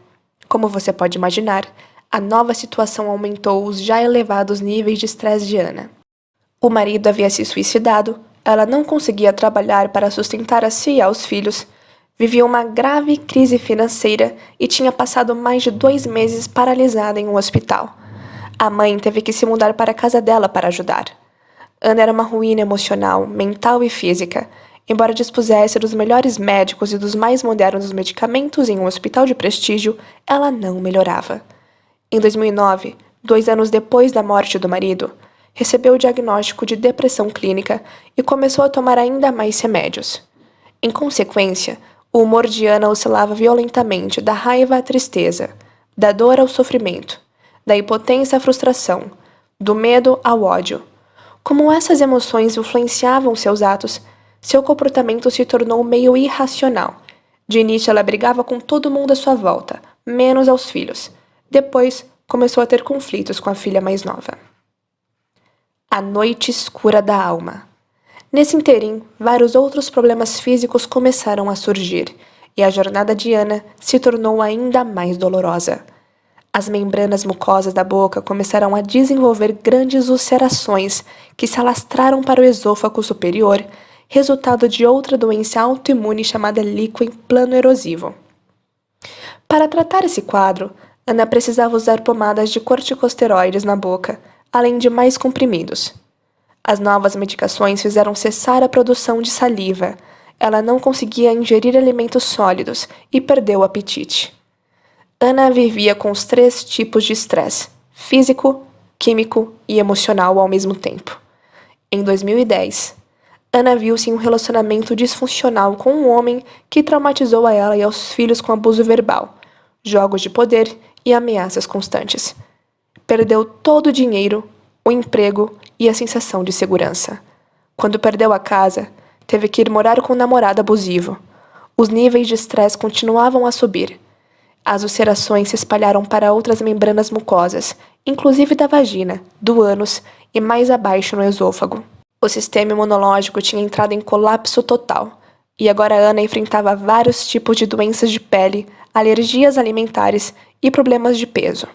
Como você pode imaginar, a nova situação aumentou os já elevados níveis de estresse de Ana. O marido havia se suicidado, ela não conseguia trabalhar para sustentar a si e aos filhos, vivia uma grave crise financeira e tinha passado mais de 2 meses paralisada em um hospital. A mãe teve que se mudar para a casa dela para ajudar. Ana era uma ruína emocional, mental e física. Embora dispusesse dos melhores médicos e dos mais modernos medicamentos em um hospital de prestígio, ela não melhorava. Em 2009, 2 anos depois da morte do marido, recebeu o diagnóstico de depressão clínica e começou a tomar ainda mais remédios. Em consequência, o humor de Ana oscilava violentamente da raiva à tristeza, da dor ao sofrimento, da impotência à frustração, do medo ao ódio. Como essas emoções influenciavam seus atos, seu comportamento se tornou meio irracional. De início, ela brigava com todo mundo à sua volta, menos aos filhos. Depois, começou a ter conflitos com a filha mais nova. A noite escura da alma. Nesse interim, vários outros problemas físicos começaram a surgir, e a jornada de Ana se tornou ainda mais dolorosa. As membranas mucosas da boca começaram a desenvolver grandes ulcerações que se alastraram para o esôfago superior, resultado de outra doença autoimune chamada líquen plano erosivo. Para tratar esse quadro, Ana precisava usar pomadas de corticosteroides na boca, além de mais comprimidos. As novas medicações fizeram cessar a produção de saliva. Ela não conseguia ingerir alimentos sólidos e perdeu o apetite. Ana vivia com os 3 tipos de estresse: físico, químico e emocional ao mesmo tempo. Em 2010, Ana viu-se em um relacionamento disfuncional com um homem que traumatizou a ela e aos filhos com abuso verbal, jogos de poder e ameaças constantes. Perdeu todo o dinheiro, o emprego e a sensação de segurança. Quando perdeu a casa, teve que ir morar com um namorado abusivo. Os níveis de estresse continuavam a subir. As ulcerações se espalharam para outras membranas mucosas, inclusive da vagina, do ânus e mais abaixo no esôfago. O sistema imunológico tinha entrado em colapso total, e agora Ana enfrentava vários tipos de doenças de pele, alergias alimentares e problemas de peso.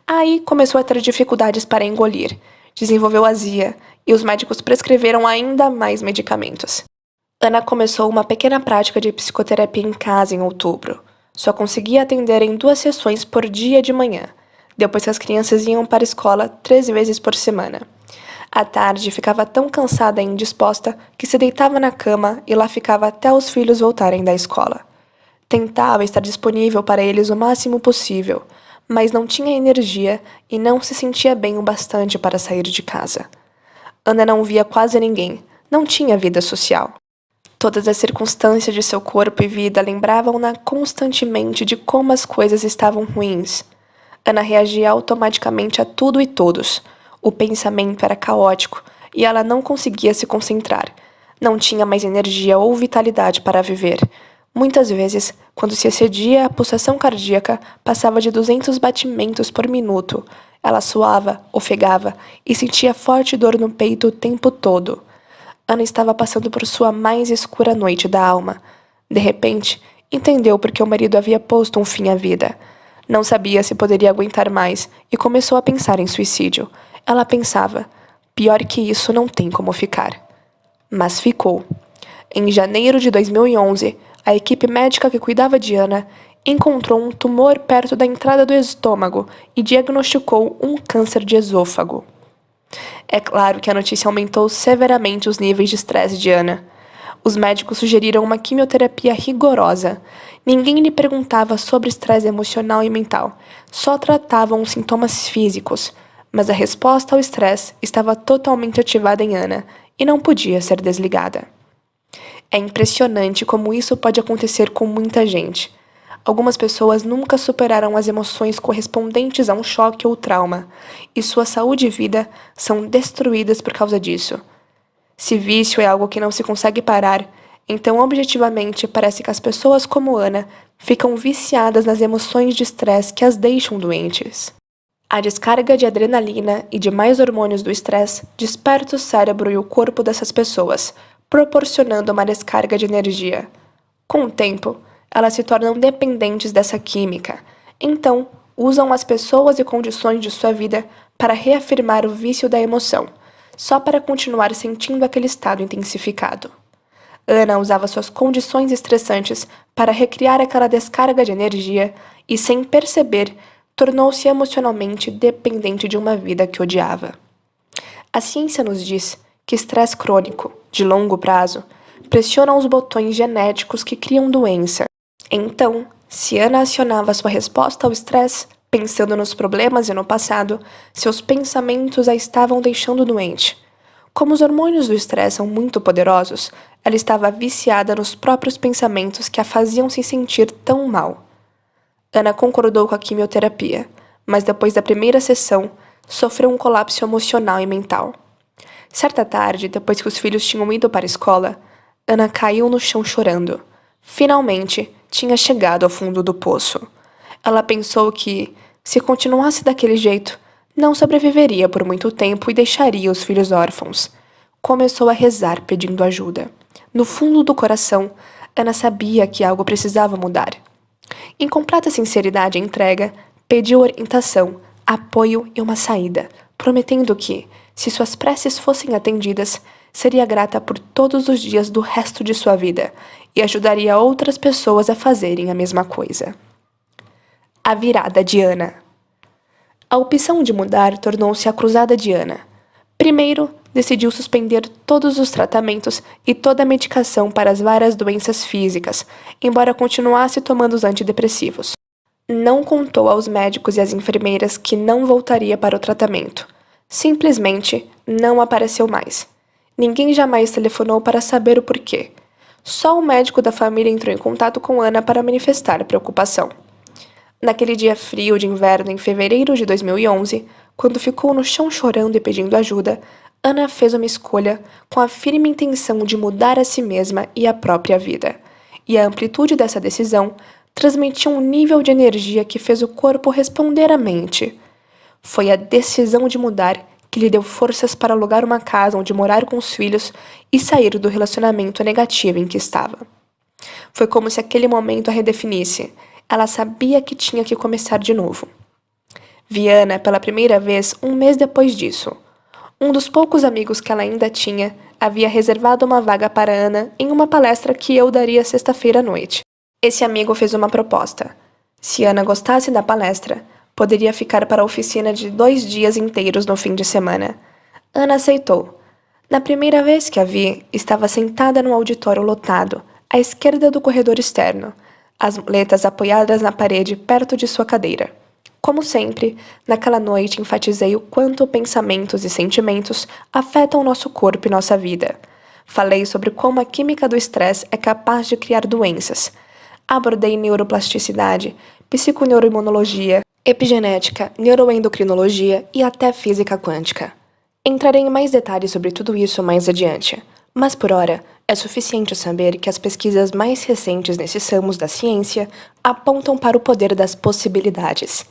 Aí começou a ter dificuldades para engolir, desenvolveu azia e os médicos prescreveram ainda mais medicamentos. Ana começou uma pequena prática de psicoterapia em casa em outubro. Só conseguia atender em 2 sessões por dia de manhã, depois que as crianças iam para a escola 3 vezes por semana. À tarde, ficava tão cansada e indisposta que se deitava na cama e lá ficava até os filhos voltarem da escola. Tentava estar disponível para eles o máximo possível, mas não tinha energia e não se sentia bem o bastante para sair de casa. Ana não via quase ninguém, não tinha vida social. Todas as circunstâncias de seu corpo e vida lembravam-na constantemente de como as coisas estavam ruins. Ana reagia automaticamente a tudo e todos. O pensamento era caótico e ela não conseguia se concentrar. Não tinha mais energia ou vitalidade para viver. Muitas vezes, quando se excedia a pulsação cardíaca, passava de 200 batimentos por minuto. Ela suava, ofegava e sentia forte dor no peito o tempo todo. Ana estava passando por sua mais escura noite da alma. De repente, Entendeu porque o marido havia posto um fim à vida. Não sabia se poderia aguentar mais e começou a pensar em suicídio. Ela pensava, pior que isso não tem como ficar. Mas ficou. Em janeiro de 2011, a equipe médica que cuidava de Ana encontrou um tumor perto da entrada do estômago e diagnosticou um câncer de esôfago. É claro que a notícia aumentou severamente os níveis de estresse de Ana. Os médicos sugeriram uma quimioterapia rigorosa. Ninguém lhe perguntava sobre estresse emocional e mental, só tratavam os sintomas físicos. Mas a resposta ao estresse estava totalmente ativada em Ana e não podia ser desligada. É impressionante como isso pode acontecer com muita gente. Algumas pessoas nunca superaram as emoções correspondentes a um choque ou trauma, e sua saúde e vida são destruídas por causa disso. Se vício é algo que não se consegue parar, então objetivamente parece que as pessoas como Ana ficam viciadas nas emoções de estresse que as deixam doentes. A descarga de adrenalina e de mais hormônios do estresse desperta o cérebro e o corpo dessas pessoas, proporcionando uma descarga de energia. Com o tempo, elas se tornam dependentes dessa química, então usam as pessoas e condições de sua vida para reafirmar o vício da emoção, só para continuar sentindo aquele estado intensificado. Ana usava suas condições estressantes para recriar aquela descarga de energia e, sem perceber, tornou-se emocionalmente dependente de uma vida que odiava. A ciência nos diz que estresse crônico, de longo prazo, pressiona os botões genéticos que criam doença. Então, se Ana acionava sua resposta ao estresse, pensando nos problemas e no passado, seus pensamentos a estavam deixando doente. Como os hormônios do estresse são muito poderosos, ela estava viciada nos próprios pensamentos que a faziam se sentir tão mal. Ana concordou com a quimioterapia, mas depois da primeira sessão, sofreu um colapso emocional e mental. Certa tarde, depois que os filhos tinham ido para a escola, Ana caiu no chão chorando. Finalmente, tinha chegado ao fundo do poço. Ela pensou que, se continuasse daquele jeito, não sobreviveria por muito tempo e deixaria os filhos órfãos. Começou a rezar pedindo ajuda. No fundo do coração, Ana sabia que algo precisava mudar. Em completa sinceridade e entrega, pediu orientação, apoio e uma saída, prometendo que, se suas preces fossem atendidas, seria grata por todos os dias do resto de sua vida e ajudaria outras pessoas a fazerem a mesma coisa. A virada de Ana. A opção de mudar tornou-se a cruzada de Ana. Primeiro, decidiu suspender todos os tratamentos e toda a medicação para as várias doenças físicas, embora continuasse tomando os antidepressivos. Não contou aos médicos e às enfermeiras que não voltaria para o tratamento. Simplesmente não apareceu mais. Ninguém jamais telefonou para saber o porquê. Só o médico da família entrou em contato com Ana para manifestar preocupação. Naquele dia frio de inverno em fevereiro de 2011, quando ficou no chão chorando e pedindo ajuda, Ana fez uma escolha com a firme intenção de mudar a si mesma e a própria vida. E a amplitude dessa decisão transmitia um nível de energia que fez o corpo responder à mente. Foi a decisão de mudar que lhe deu forças para alugar uma casa onde morar com os filhos e sair do relacionamento negativo em que estava. Foi como se aquele momento a redefinisse. Ela sabia que tinha que começar de novo. Vi Ana pela primeira vez um mês depois disso. Um dos poucos amigos que ela ainda tinha havia reservado uma vaga para Ana em uma palestra que eu daria sexta-feira à noite. Esse amigo fez uma proposta. Se Ana gostasse da palestra, poderia ficar para a oficina de 2 dias inteiros no fim de semana. Ana aceitou. Na primeira vez que a vi, estava sentada no auditório lotado, à esquerda do corredor externo, as muletas apoiadas na parede perto de sua cadeira. Como sempre, naquela noite enfatizei o quanto pensamentos e sentimentos afetam nosso corpo e nossa vida. Falei sobre como a química do estresse é capaz de criar doenças. Abordei neuroplasticidade, psiconeuroimunologia, epigenética, neuroendocrinologia e até física quântica. Entrarei em mais detalhes sobre tudo isso mais adiante, mas por hora é suficiente saber que as pesquisas mais recentes nesses ramos da ciência apontam para o poder das possibilidades.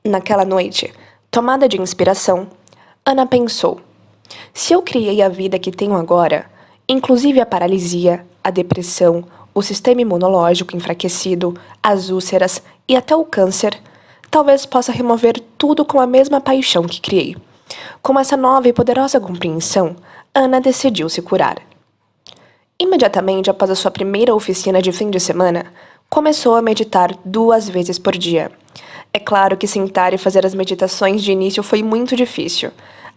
Naquela noite, tomada de inspiração, Ana pensou: se eu criei a vida que tenho agora, inclusive a paralisia, a depressão, o sistema imunológico enfraquecido, as úlceras e até o câncer, talvez possa remover tudo com a mesma paixão que criei. Com essa nova e poderosa compreensão, Ana decidiu se curar. Imediatamente após a sua primeira oficina de fim de semana, começou a meditar 2 vezes por dia. É claro que sentar e fazer as meditações de início foi muito difícil.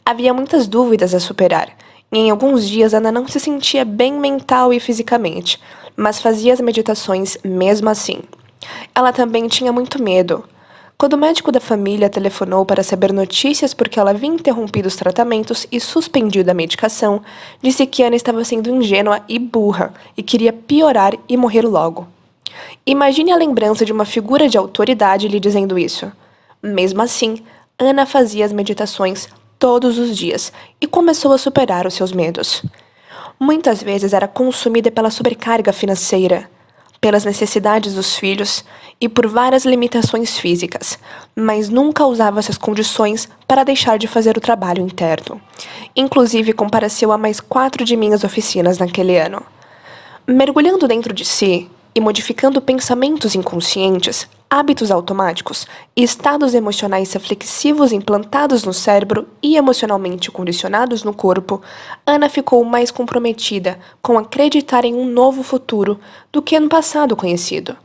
Havia muitas dúvidas a superar, e em alguns dias Ana não se sentia bem mental e fisicamente, mas fazia as meditações mesmo assim. Ela também tinha muito medo. Quando o médico da família telefonou para saber notícias porque ela havia interrompido os tratamentos e suspendido a medicação, disse que Ana estava sendo ingênua e burra e queria piorar e morrer logo. Imagine a lembrança de uma figura de autoridade lhe dizendo isso. Mesmo assim, Ana fazia as meditações todos os dias e começou a superar os seus medos. Muitas vezes era consumida pela sobrecarga financeira, pelas necessidades dos filhos e por várias limitações físicas, mas nunca usava essas condições para deixar de fazer o trabalho interno. Inclusive, compareceu a mais 4 de minhas oficinas naquele ano. Mergulhando dentro de si e modificando pensamentos inconscientes, hábitos automáticos e estados emocionais reflexivos implantados no cérebro e emocionalmente condicionados no corpo, Ana ficou mais comprometida com acreditar em um novo futuro do que no passado conhecido.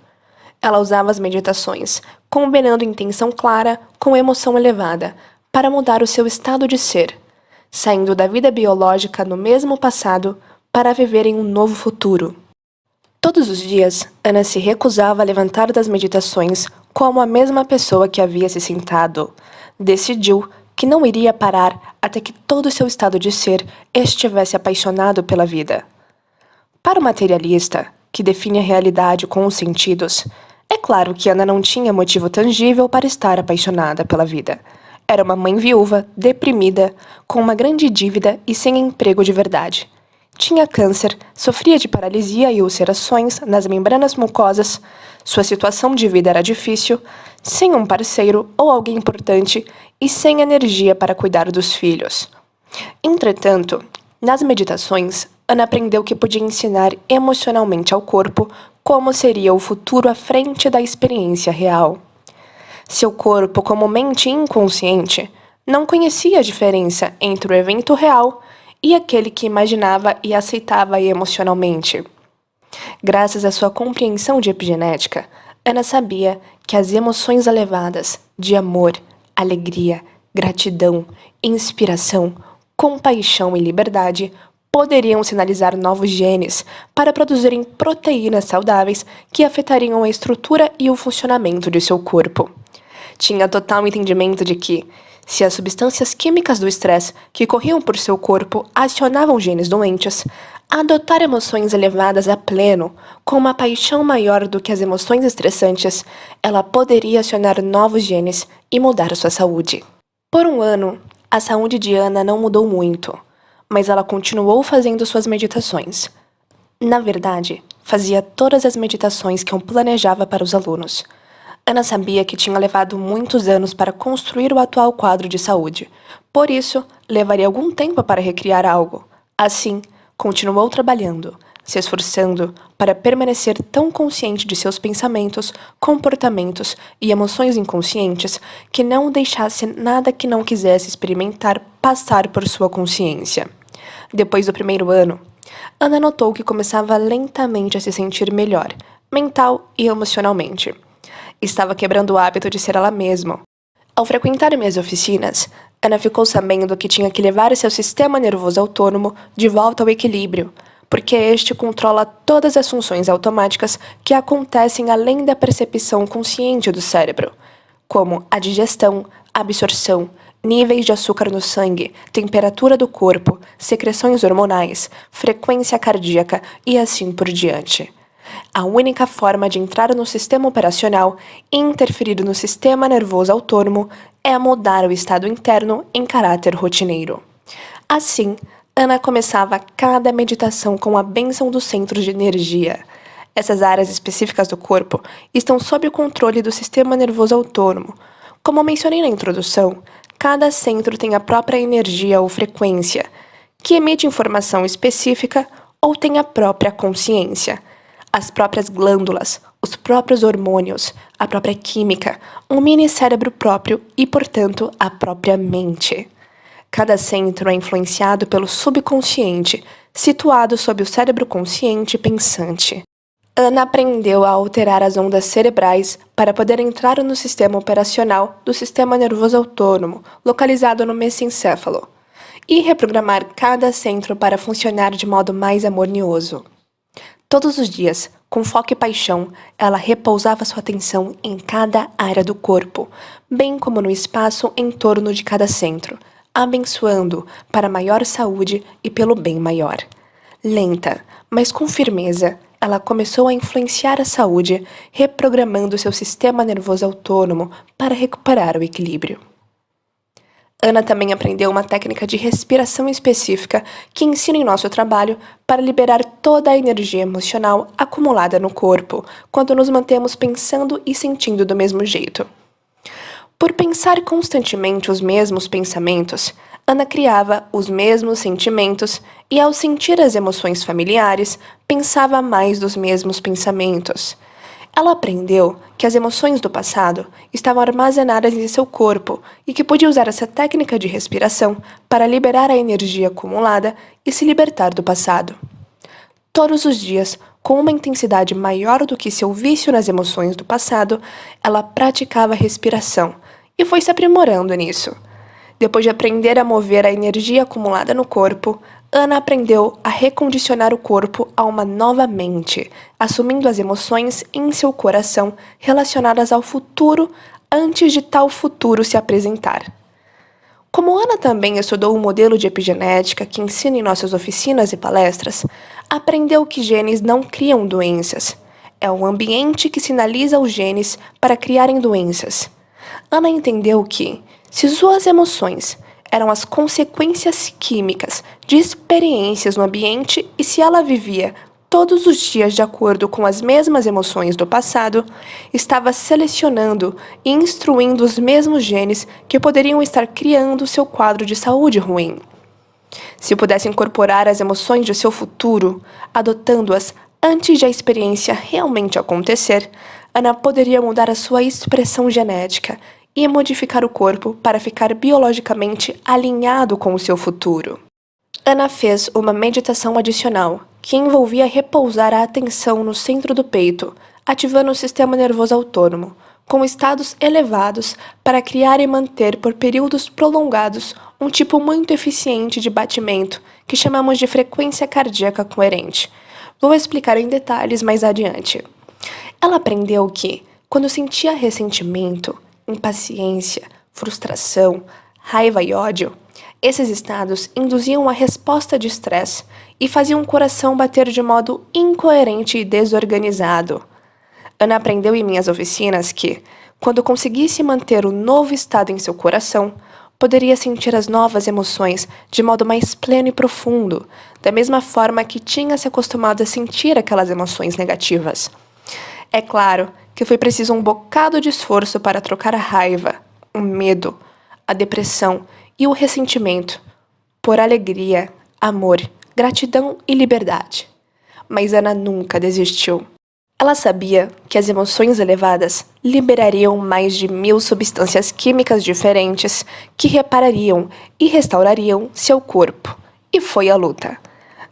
Ela usava as meditações, combinando intenção clara com emoção elevada, para mudar o seu estado de ser, saindo da vida biológica no mesmo passado para viver em um novo futuro. Todos os dias, Ana se recusava a levantar das meditações como a mesma pessoa que havia se sentado. Decidiu que não iria parar até que todo o seu estado de ser estivesse apaixonado pela vida. Para o materialista, que define a realidade com os sentidos, é claro que Ana não tinha motivo tangível para estar apaixonada pela vida. Era uma mãe viúva, deprimida, com uma grande dívida e sem emprego de verdade. Tinha câncer, sofria de paralisia e ulcerações nas membranas mucosas, sua situação de vida era difícil, sem um parceiro ou alguém importante e sem energia para cuidar dos filhos. Entretanto, nas meditações, Ana aprendeu que podia ensinar emocionalmente ao corpo como seria o futuro à frente da experiência real. Seu corpo, como mente inconsciente, não conhecia a diferença entre o evento real e aquele que imaginava e aceitava emocionalmente. Graças à sua compreensão de epigenética, Ana sabia que as emoções elevadas de amor, alegria, gratidão, inspiração, compaixão e liberdade poderiam sinalizar novos genes para produzirem proteínas saudáveis que afetariam a estrutura e o funcionamento de seu corpo. Tinha total entendimento de que, se as substâncias químicas do estresse que corriam por seu corpo acionavam genes doentes, adotar emoções elevadas a pleno, com uma paixão maior do que as emoções estressantes, ela poderia acionar novos genes e mudar sua saúde. Por um ano, a saúde de Ana não mudou muito, mas ela continuou fazendo suas meditações. Na verdade, fazia todas as meditações que eu planejava para os alunos. Ana sabia que tinha levado muitos anos para construir o atual quadro de saúde. Por isso, levaria algum tempo para recriar algo. Assim, continuou trabalhando, se esforçando para permanecer tão consciente de seus pensamentos, comportamentos e emoções inconscientes que não deixasse nada que não quisesse experimentar passar por sua consciência. Depois do primeiro ano, Ana notou que começava lentamente a se sentir melhor, mental e emocionalmente. Estava quebrando o hábito de ser ela mesma. Ao frequentar minhas oficinas, Ana ficou sabendo que tinha que levar seu sistema nervoso autônomo de volta ao equilíbrio, porque este controla todas as funções automáticas que acontecem além da percepção consciente do cérebro, como a digestão, absorção, níveis de açúcar no sangue, temperatura do corpo, secreções hormonais, frequência cardíaca e assim por diante. A única forma de entrar no sistema operacional e interferir no sistema nervoso autônomo é mudar o estado interno em caráter rotineiro. Assim, Ana começava cada meditação com a bênção dos centros de energia. Essas áreas específicas do corpo estão sob o controle do sistema nervoso autônomo. Como mencionei na introdução, cada centro tem a própria energia ou frequência, que emite informação específica ou tem a própria consciência. as próprias glândulas, os próprios hormônios, a própria química, um mini cérebro próprio e, portanto, a própria mente. Cada centro é influenciado pelo subconsciente, situado sob o cérebro consciente pensante. Ana aprendeu a alterar as ondas cerebrais para poder entrar no sistema operacional do sistema nervoso autônomo, localizado no mesencéfalo, e reprogramar cada centro para funcionar de modo mais harmonioso. Todos os dias, com foco e paixão, ela repousava sua atenção em cada área do corpo, bem como no espaço em torno de cada centro, abençoando para maior saúde e pelo bem maior. Lenta, mas com firmeza, ela começou a influenciar a saúde, reprogramando seu sistema nervoso autônomo para recuperar o equilíbrio. Ana também aprendeu uma técnica de respiração específica que ensina em nosso trabalho para liberar toda a energia emocional acumulada no corpo, quando nos mantemos pensando e sentindo do mesmo jeito. Por pensar constantemente os mesmos pensamentos, Ana criava os mesmos sentimentos e, ao sentir as emoções familiares, pensava mais dos mesmos pensamentos. Ela aprendeu que as emoções do passado estavam armazenadas em seu corpo e que podia usar essa técnica de respiração para liberar a energia acumulada e se libertar do passado. Todos os dias, com uma intensidade maior do que seu vício nas emoções do passado, ela praticava respiração e foi se aprimorando nisso. Depois de aprender a mover a energia acumulada no corpo, Ana aprendeu a recondicionar o corpo a uma nova mente, assumindo as emoções em seu coração relacionadas ao futuro antes de tal futuro se apresentar. Como Ana também estudou o modelo de epigenética que ensina em nossas oficinas e palestras, aprendeu que genes não criam doenças. É o ambiente que sinaliza os genes para criarem doenças. Ana entendeu que, se suas emoções eram as consequências químicas de experiências no ambiente e se ela vivia todos os dias de acordo com as mesmas emoções do passado, estava selecionando e instruindo os mesmos genes que poderiam estar criando seu quadro de saúde ruim. Se pudesse incorporar as emoções de seu futuro, adotando-as antes de a experiência realmente acontecer, Ana poderia mudar a sua expressão genética e modificar o corpo para ficar biologicamente alinhado com o seu futuro. Ana fez uma meditação adicional, que envolvia repousar a atenção no centro do peito, ativando o sistema nervoso autônomo, com estados elevados para criar e manter por períodos prolongados um tipo muito eficiente de batimento, que chamamos de frequência cardíaca coerente. Vou explicar em detalhes mais adiante. Ela aprendeu que, quando sentia ressentimento, impaciência, frustração, raiva e ódio, esses estados induziam a resposta de estresse e faziam o coração bater de modo incoerente e desorganizado. Ana aprendeu em minhas oficinas que, quando conseguisse manter o novo estado em seu coração, poderia sentir as novas emoções de modo mais pleno e profundo, da mesma forma que tinha se acostumado a sentir aquelas emoções negativas. É claro que foi preciso um bocado de esforço para trocar a raiva, o medo, a depressão e o ressentimento por alegria, amor, gratidão e liberdade. Mas Ana nunca desistiu. Ela sabia que as emoções elevadas liberariam mais de 1000 substâncias químicas diferentes que reparariam e restaurariam seu corpo. E foi à luta.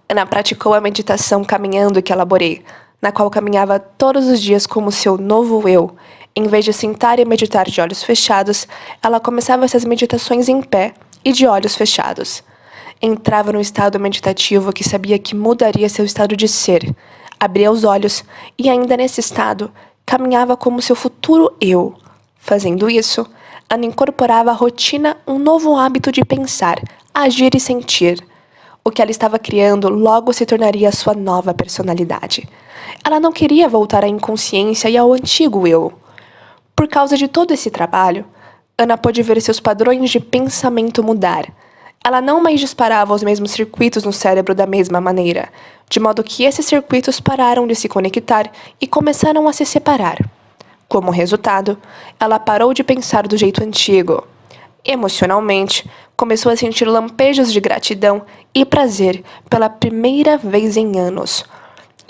Ana praticou a meditação caminhando que elaborei, na qual caminhava todos os dias como seu novo eu. Em vez de sentar e meditar de olhos fechados, ela começava essas meditações em pé e de olhos fechados. Entrava no estado meditativo que sabia que mudaria seu estado de ser. Abria os olhos e, ainda nesse estado, caminhava como seu futuro eu. Fazendo isso, Ana incorporava à rotina um novo hábito de pensar, agir e sentir. O que ela estava criando logo se tornaria sua nova personalidade. Ela não queria voltar à inconsciência e ao antigo eu. Por causa de todo esse trabalho, Ana pôde ver seus padrões de pensamento mudar. Ela não mais disparava os mesmos circuitos no cérebro da mesma maneira, de modo que esses circuitos pararam de se conectar e começaram a se separar. Como resultado, ela parou de pensar do jeito antigo. Emocionalmente, começou a sentir lampejos de gratidão e prazer pela primeira vez em anos.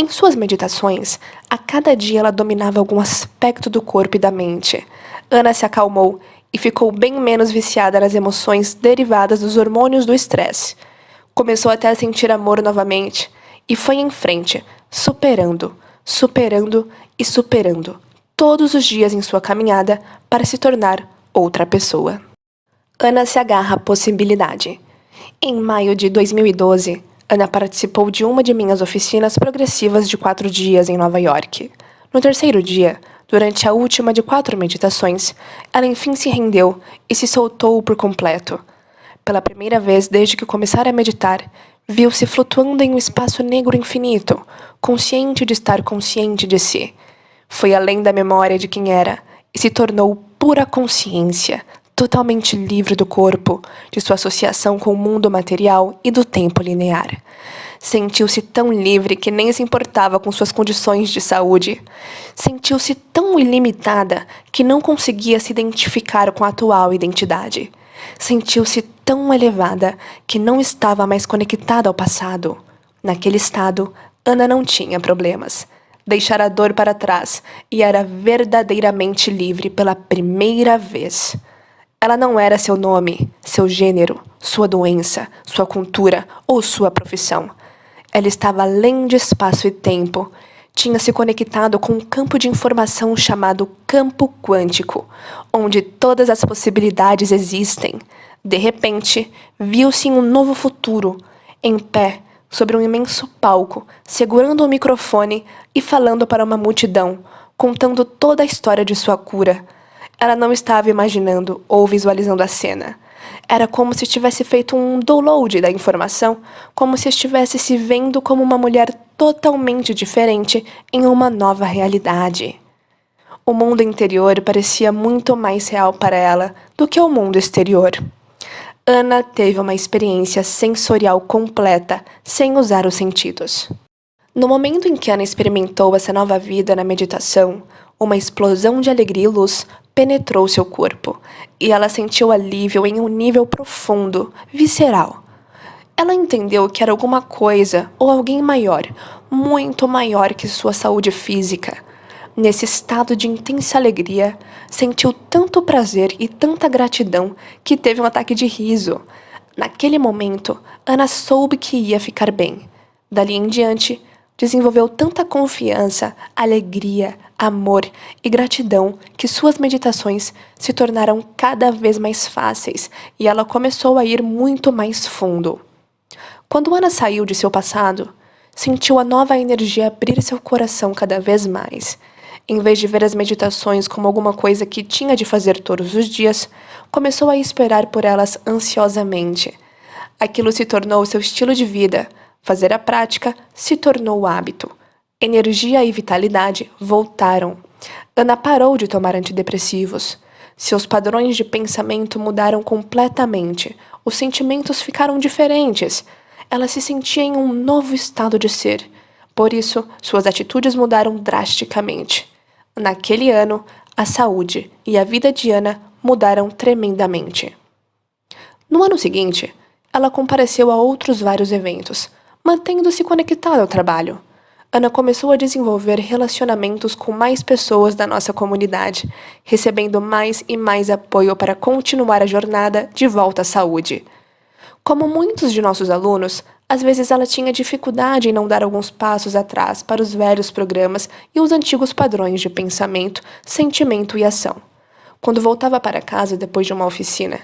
Em suas meditações, a cada dia ela dominava algum aspecto do corpo e da mente. Ana se acalmou e ficou bem menos viciada nas emoções derivadas dos hormônios do estresse. Começou até a sentir amor novamente e foi em frente, superando, superando e superando todos os dias em sua caminhada para se tornar outra pessoa. Ana se agarra à possibilidade. Em maio de 2012, Ana participou de uma de minhas oficinas progressivas de 4 dias em Nova York. No terceiro dia, durante a última de 4 meditações, ela enfim se rendeu e se soltou por completo. Pela primeira vez desde que começara a meditar, viu-se flutuando em um espaço negro infinito, consciente de estar consciente de si. Foi além da memória de quem era e se tornou pura consciência, totalmente livre do corpo, de sua associação com o mundo material e do tempo linear. Sentiu-se tão livre que nem se importava com suas condições de saúde. Sentiu-se tão ilimitada que não conseguia se identificar com a atual identidade. Sentiu-se tão elevada que não estava mais conectada ao passado. Naquele estado, Ana não tinha problemas. Deixara a dor para trás e era verdadeiramente livre pela primeira vez. Ela não era seu nome, seu gênero, sua doença, sua cultura ou sua profissão. Ela estava além de espaço e tempo. Tinha se conectado com um campo de informação chamado campo quântico, onde todas as possibilidades existem. De repente, viu-se em um novo futuro, em pé, sobre um imenso palco, segurando um microfone e falando para uma multidão, contando toda a história de sua cura. Ela não estava imaginando ou visualizando a cena. Era como se tivesse feito um download da informação, como se estivesse se vendo como uma mulher totalmente diferente em uma nova realidade. O mundo interior parecia muito mais real para ela do que o mundo exterior. Ana teve uma experiência sensorial completa, sem usar os sentidos. No momento em que Ana experimentou essa nova vida na meditação, uma explosão de alegria e luz penetrou seu corpo, e ela sentiu alívio em um nível profundo, visceral. Ela entendeu que era alguma coisa ou alguém maior, muito maior que sua saúde física. Nesse estado de intensa alegria, sentiu tanto prazer e tanta gratidão que teve um ataque de riso. Naquele momento, Ana soube que ia ficar bem. Dali em diante, desenvolveu tanta confiança, alegria, amor e gratidão que suas meditações se tornaram cada vez mais fáceis e ela começou a ir muito mais fundo. Quando Ana saiu de seu passado, sentiu a nova energia abrir seu coração cada vez mais. Em vez de ver as meditações como alguma coisa que tinha de fazer todos os dias, começou a esperar por elas ansiosamente. Aquilo se tornou seu estilo de vida. Fazer a prática se tornou o hábito. Energia e vitalidade voltaram. Ana parou de tomar antidepressivos. Seus padrões de pensamento mudaram completamente. Os sentimentos ficaram diferentes. Ela se sentia em um novo estado de ser. Por isso, suas atitudes mudaram drasticamente. Naquele ano, a saúde e a vida de Ana mudaram tremendamente. No ano seguinte, ela compareceu a outros vários eventos, mantendo-se conectada ao trabalho. Ana começou a desenvolver relacionamentos com mais pessoas da nossa comunidade, recebendo mais e mais apoio para continuar a jornada de volta à saúde. Como muitos de nossos alunos, às vezes ela tinha dificuldade em não dar alguns passos atrás para os velhos programas e os antigos padrões de pensamento, sentimento e ação, quando voltava para casa depois de uma oficina.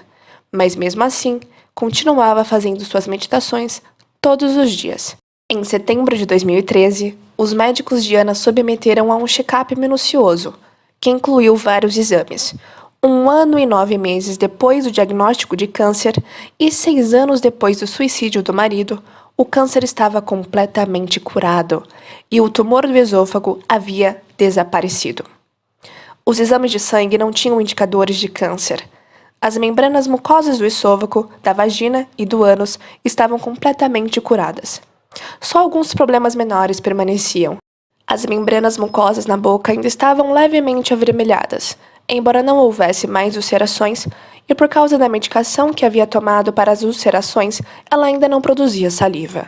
Mas mesmo assim, continuava fazendo suas meditações todos os dias. Em setembro de 2013, os médicos de Ana submeteram a um check-up minucioso, que incluiu vários exames. 1 ano e 9 meses depois do diagnóstico de câncer e 6 anos depois do suicídio do marido, o câncer estava completamente curado e o tumor do esôfago havia desaparecido. Os exames de sangue não tinham indicadores de câncer. As membranas mucosas do esôfago, da vagina e do ânus estavam completamente curadas. Só alguns problemas menores permaneciam. As membranas mucosas na boca ainda estavam levemente avermelhadas, embora não houvesse mais ulcerações, e por causa da medicação que havia tomado para as ulcerações, ela ainda não produzia saliva.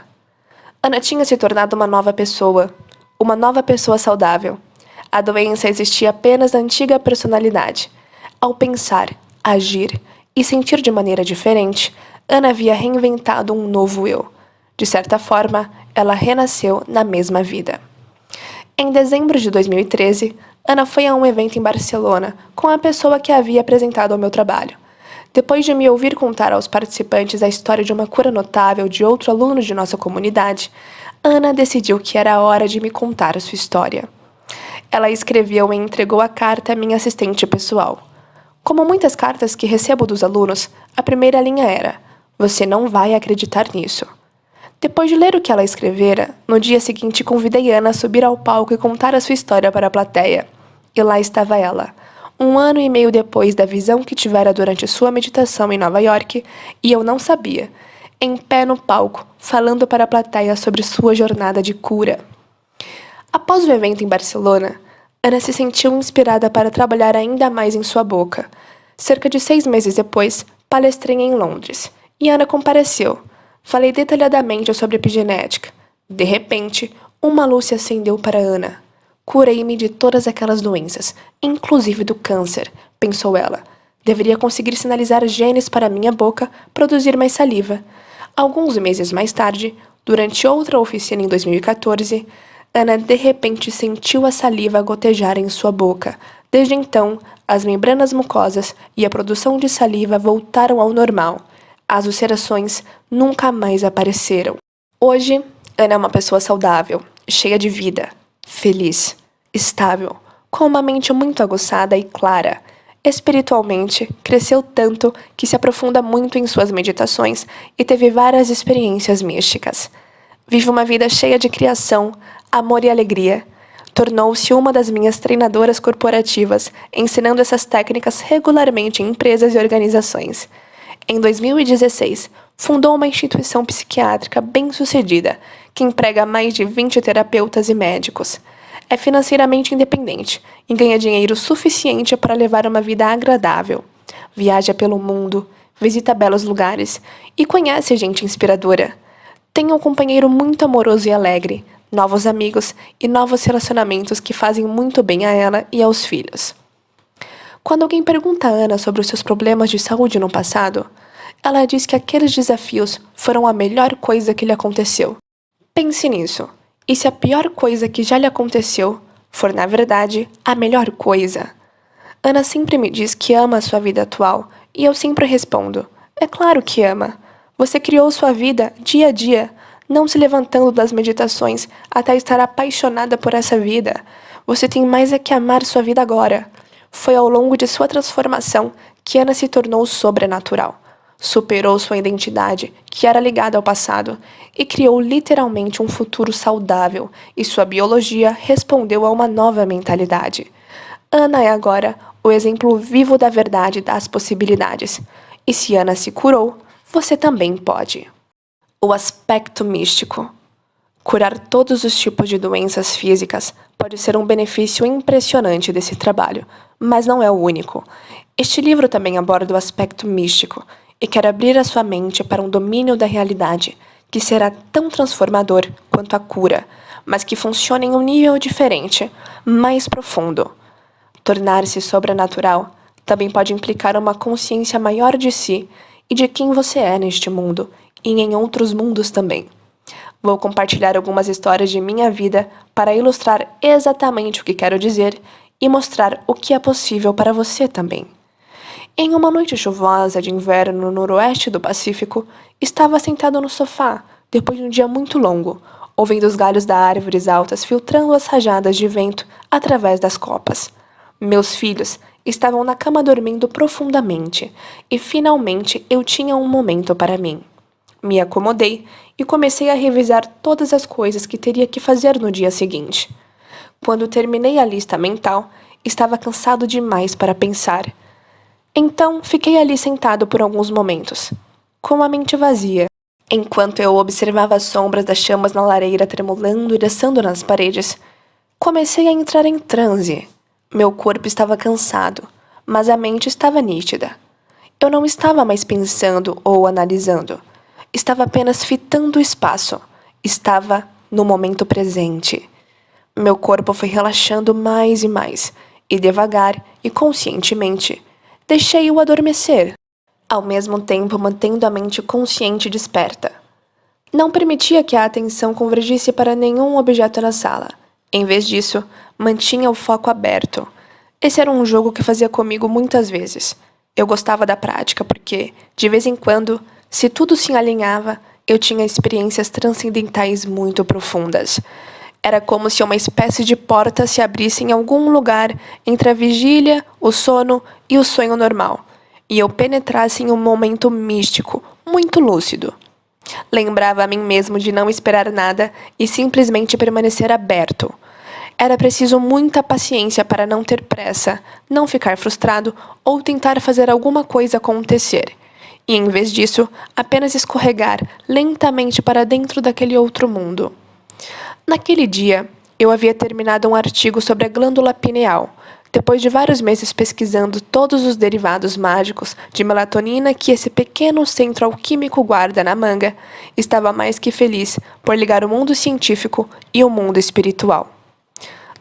Ana tinha se tornado uma nova pessoa, Uma nova pessoa saudável. A doença existia apenas na antiga personalidade. Ao pensar, agir e sentir de maneira diferente, Ana havia reinventado um novo eu. De certa forma, ela renasceu na mesma vida. Em dezembro de 2013, Ana foi a um evento em Barcelona com a pessoa que havia apresentado ao meu trabalho. Depois de me ouvir contar aos participantes a história de uma cura notável de outro aluno de nossa comunidade, Ana decidiu que era a hora de me contar a sua história. Ela escreveu e entregou a carta à minha assistente pessoal. Como muitas cartas que recebo dos alunos, a primeira linha era: "Você não vai acreditar nisso." Depois de ler o que ela escrevera, no dia seguinte convidei Ana a subir ao palco e contar a sua história para a plateia. E lá estava ela, 1 ano e meio depois da visão que tivera durante sua meditação em Nova York, e eu não sabia, em pé no palco, falando para a plateia sobre sua jornada de cura. Após o evento em Barcelona, Ana se sentiu inspirada para trabalhar ainda mais em sua boca. Cerca de 6 meses depois, palestrei em Londres, e Ana compareceu. Falei detalhadamente sobre epigenética. De repente, uma luz se acendeu para Ana. Curei-me de todas aquelas doenças, inclusive do câncer, pensou ela. Deveria conseguir sinalizar genes para minha boca produzir mais saliva. Alguns meses mais tarde, durante outra oficina em 2014, Ana de repente sentiu a saliva gotejar em sua boca. Desde então, as membranas mucosas e a produção de saliva voltaram ao normal. As ulcerações nunca mais apareceram. Hoje, Ana é uma pessoa saudável, cheia de vida, feliz, estável, com uma mente muito aguçada e clara. Espiritualmente, cresceu tanto que se aprofunda muito em suas meditações e teve várias experiências místicas. Vive uma vida cheia de criação, amor e alegria. Tornou-se uma das minhas treinadoras corporativas, ensinando essas técnicas regularmente em empresas e organizações. Em 2016, fundou uma instituição psiquiátrica bem-sucedida, que emprega mais de 20 terapeutas e médicos. É financeiramente independente e ganha dinheiro suficiente para levar uma vida agradável. Viaja pelo mundo, visita belos lugares e conhece gente inspiradora. Tem um companheiro muito amoroso e alegre, novos amigos e novos relacionamentos que fazem muito bem a ela e aos filhos. Quando alguém pergunta a Ana sobre os seus problemas de saúde no passado, ela diz que aqueles desafios foram a melhor coisa que lhe aconteceu. Pense nisso. E se a pior coisa que já lhe aconteceu for, na verdade, a melhor coisa? Ana sempre me diz que ama a sua vida atual, e eu sempre respondo: é claro que ama. Você criou sua vida dia a dia, não se levantando das meditações até estar apaixonada por essa vida. Você tem mais é que amar sua vida agora. Foi ao longo de sua transformação que Ana se tornou sobrenatural. Superou sua identidade, que era ligada ao passado, e criou literalmente um futuro saudável, e sua biologia respondeu a uma nova mentalidade. Ana é agora o exemplo vivo da verdade das possibilidades. E se Ana se curou, você também pode. O aspecto místico. Curar todos os tipos de doenças físicas pode ser um benefício impressionante desse trabalho, mas não é o único. Este livro também aborda o aspecto místico e quer abrir a sua mente para um domínio da realidade que será tão transformador quanto a cura, mas que funciona em um nível diferente, mais profundo. Tornar-se sobrenatural também pode implicar uma consciência maior de si e de quem você é neste mundo e em outros mundos também. Vou compartilhar algumas histórias de minha vida para ilustrar exatamente o que quero dizer e mostrar o que é possível para você também. Em uma noite chuvosa de inverno no noroeste do Pacífico, estava sentado no sofá, depois de um dia muito longo, ouvindo os galhos das árvores altas filtrando as rajadas de vento através das copas. Meus filhos estavam na cama dormindo profundamente, e finalmente eu tinha um momento para mim. Me acomodei e comecei a revisar todas as coisas que teria que fazer no dia seguinte. Quando terminei a lista mental, estava cansado demais para pensar. Então, fiquei ali sentado por alguns momentos, com a mente vazia, enquanto eu observava as sombras das chamas na lareira tremulando e dançando nas paredes. Comecei a entrar em transe. Meu corpo estava cansado, mas a mente estava nítida. Eu não estava mais pensando ou analisando. Estava apenas fitando o espaço. Estava no momento presente. Meu corpo foi relaxando mais e mais, e devagar e conscientemente, deixei-o adormecer, ao mesmo tempo mantendo a mente consciente desperta. Não permitia que a atenção convergisse para nenhum objeto na sala. Em vez disso, mantinha o foco aberto. Esse era um jogo que fazia comigo muitas vezes. Eu gostava da prática porque, de vez em quando, se tudo se alinhava, eu tinha experiências transcendentais muito profundas. Era como se uma espécie de porta se abrisse em algum lugar entre a vigília, o sono e o sonho normal, e eu penetrasse em um momento místico, muito lúcido. Lembrava a mim mesmo de não esperar nada e simplesmente permanecer aberto. Era preciso muita paciência para não ter pressa, não ficar frustrado ou tentar fazer alguma coisa acontecer. E, em vez disso, apenas escorregar lentamente para dentro daquele outro mundo. Naquele dia, eu havia terminado um artigo sobre a glândula pineal, depois de vários meses pesquisando todos os derivados mágicos de melatonina que esse pequeno centro alquímico guarda na manga. Estava mais que feliz por ligar o mundo científico e o mundo espiritual.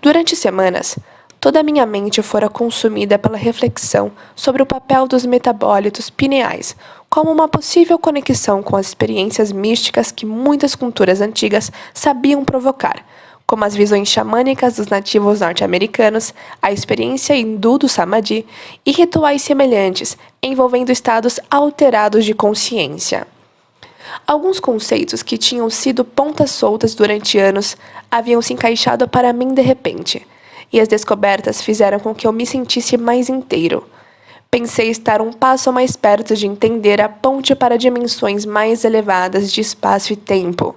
Durante semanas, toda a minha mente fora consumida pela reflexão sobre o papel dos metabólitos pineais, como uma possível conexão com as experiências místicas que muitas culturas antigas sabiam provocar, como as visões xamânicas dos nativos norte-americanos, a experiência hindu do Samadhi e rituais semelhantes envolvendo estados alterados de consciência. Alguns conceitos que tinham sido pontas soltas durante anos haviam se encaixado para mim de repente, e as descobertas fizeram com que eu me sentisse mais inteiro. Pensei estar um passo mais perto de entender a ponte para dimensões mais elevadas de espaço e tempo.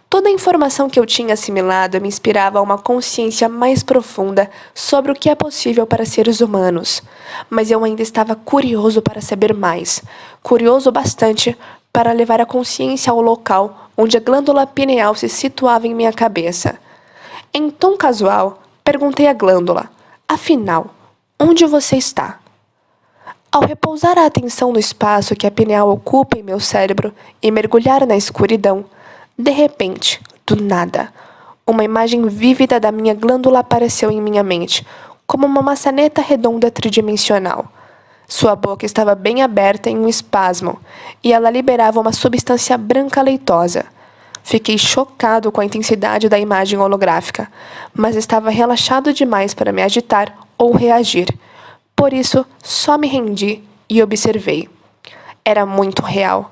Toda a informação que eu tinha assimilado me inspirava a uma consciência mais profunda sobre o que é possível para seres humanos, mas eu ainda estava curioso para saber mais, curioso bastante para levar a consciência ao local onde a glândula pineal se situava em minha cabeça. Em tom casual, perguntei à glândula: afinal, onde você está? Ao repousar a atenção no espaço que a pineal ocupa em meu cérebro e mergulhar na escuridão, de repente, do nada, uma imagem vívida da minha glândula apareceu em minha mente, como uma maçaneta redonda tridimensional. Sua boca estava bem aberta em um espasmo, e ela liberava uma substância branca leitosa. Fiquei chocado com a intensidade da imagem holográfica, mas estava relaxado demais para me agitar ou reagir. Por isso, só me rendi e observei. Era muito real.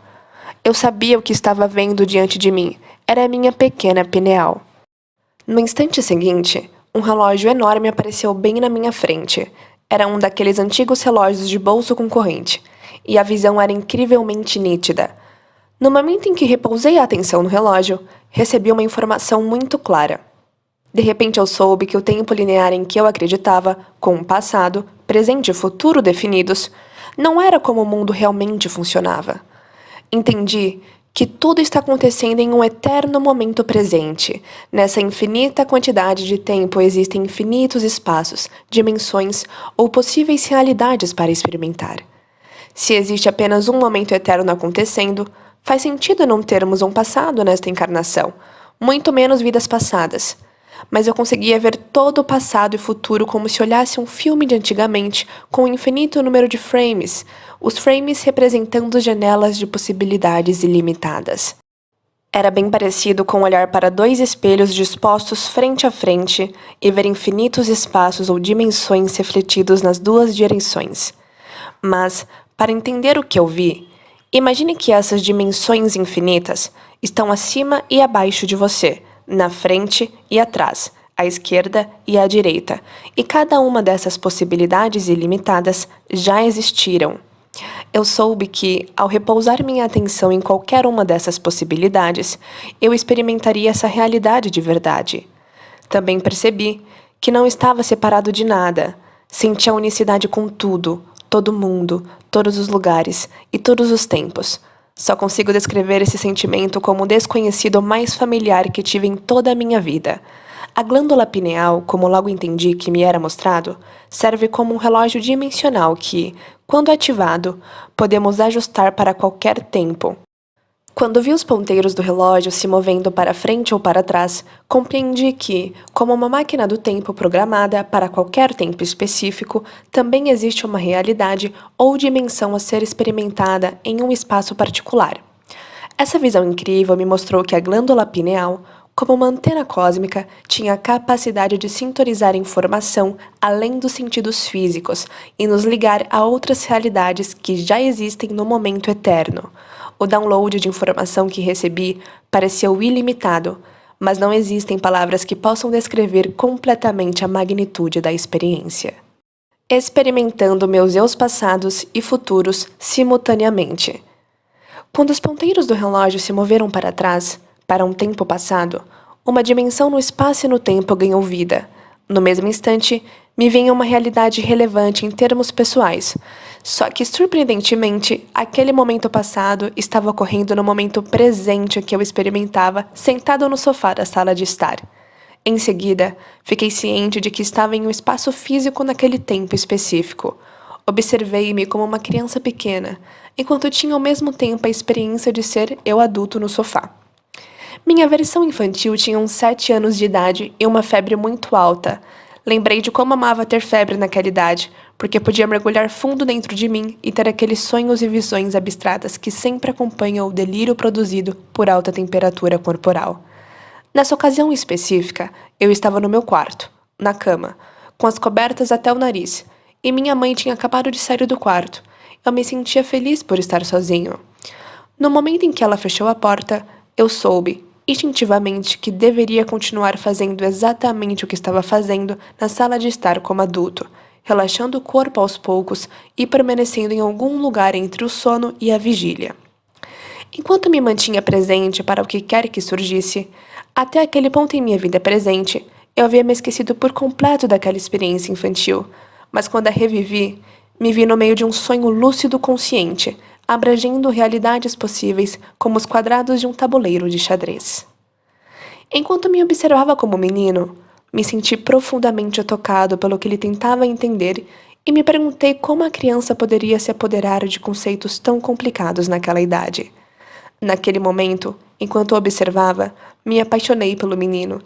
Eu sabia o que estava vendo diante de mim. Era a minha pequena pineal. No instante seguinte, um relógio enorme apareceu bem na minha frente. Era um daqueles antigos relógios de bolso com corrente, e a visão era incrivelmente nítida. No momento em que repousei a atenção no relógio, recebi uma informação muito clara. De repente eu soube que o tempo linear em que eu acreditava, com o passado, presente e futuro definidos, não era como o mundo realmente funcionava. Entendi que tudo está acontecendo em um eterno momento presente. Nessa infinita quantidade de tempo existem infinitos espaços, dimensões ou possíveis realidades para experimentar. Se existe apenas um momento eterno acontecendo, faz sentido não termos um passado nesta encarnação, muito menos vidas passadas. Mas eu conseguia ver todo o passado e futuro como se olhasse um filme de antigamente, com um infinito número de frames, os frames representando janelas de possibilidades ilimitadas. Era bem parecido com olhar para dois espelhos dispostos frente a frente e ver infinitos espaços ou dimensões refletidos nas duas direções. Mas, para entender o que eu vi, imagine que essas dimensões infinitas estão acima e abaixo de você, na frente e atrás, à esquerda e à direita, e cada uma dessas possibilidades ilimitadas já existiram. Eu soube que, ao repousar minha atenção em qualquer uma dessas possibilidades, eu experimentaria essa realidade de verdade. Também percebi que não estava separado de nada, senti a unicidade com tudo, todo mundo, todos os lugares e todos os tempos. Só consigo descrever esse sentimento como o desconhecido mais familiar que tive em toda a minha vida. A glândula pineal, como logo entendi que me era mostrado, serve como um relógio dimensional que, quando ativado, podemos ajustar para qualquer tempo. Quando vi os ponteiros do relógio se movendo para frente ou para trás, compreendi que, como uma máquina do tempo programada para qualquer tempo específico, também existe uma realidade ou dimensão a ser experimentada em um espaço particular. Essa visão incrível me mostrou que a glândula pineal, como uma antena cósmica, tinha a capacidade de sintonizar informação além dos sentidos físicos e nos ligar a outras realidades que já existem no momento eterno. O download de informação que recebi pareceu ilimitado, mas não existem palavras que possam descrever completamente a magnitude da experiência. Experimentando meus eus passados e futuros simultaneamente. Quando os ponteiros do relógio se moveram para trás, para um tempo passado, uma dimensão no espaço e no tempo ganhou vida. No mesmo instante, me vinha uma realidade relevante em termos pessoais. Só que, surpreendentemente, aquele momento passado estava ocorrendo no momento presente que eu experimentava sentado no sofá da sala de estar. Em seguida, fiquei ciente de que estava em um espaço físico naquele tempo específico. Observei-me como uma criança pequena, enquanto tinha ao mesmo tempo a experiência de ser eu adulto no sofá. Minha versão infantil tinha uns 7 anos de idade e uma febre muito alta. Lembrei de como amava ter febre naquela idade, porque podia mergulhar fundo dentro de mim e ter aqueles sonhos e visões abstratas que sempre acompanham o delírio produzido por alta temperatura corporal. Nessa ocasião específica, eu estava no meu quarto, na cama, com as cobertas até o nariz, e minha mãe tinha acabado de sair do quarto. Eu me sentia feliz por estar sozinho. No momento em que ela fechou a porta, eu soube, instintivamente, que deveria continuar fazendo exatamente o que estava fazendo na sala de estar como adulto, relaxando o corpo aos poucos e permanecendo em algum lugar entre o sono e a vigília. Enquanto me mantinha presente para o que quer que surgisse, até aquele ponto em minha vida presente, eu havia me esquecido por completo daquela experiência infantil, mas quando a revivi, me vi no meio de um sonho lúcido consciente, abrangendo realidades possíveis como os quadrados de um tabuleiro de xadrez. Enquanto me observava como menino, me senti profundamente tocado pelo que ele tentava entender e me perguntei como a criança poderia se apoderar de conceitos tão complicados naquela idade. Naquele momento, enquanto o observava, me apaixonei pelo menino,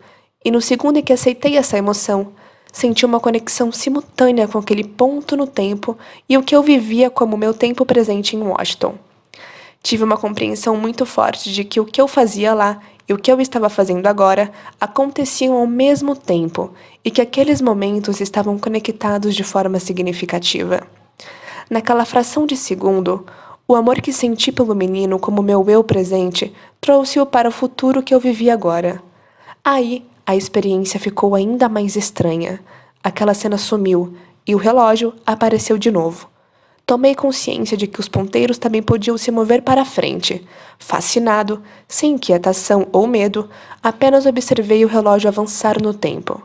e no segundo em que aceitei essa emoção, senti uma conexão simultânea com aquele ponto no tempo e o que eu vivia como meu tempo presente em Washington. Tive uma compreensão muito forte de que o que eu fazia lá e o que eu estava fazendo agora aconteciam ao mesmo tempo e que aqueles momentos estavam conectados de forma significativa. Naquela fração de segundo, o amor que senti pelo menino como meu eu presente trouxe-o para o futuro que eu vivia agora. Aí, a experiência ficou ainda mais estranha. Aquela cena sumiu e o relógio apareceu de novo. Tomei consciência de que os ponteiros também podiam se mover para frente. Fascinado, sem inquietação ou medo, apenas observei o relógio avançar no tempo.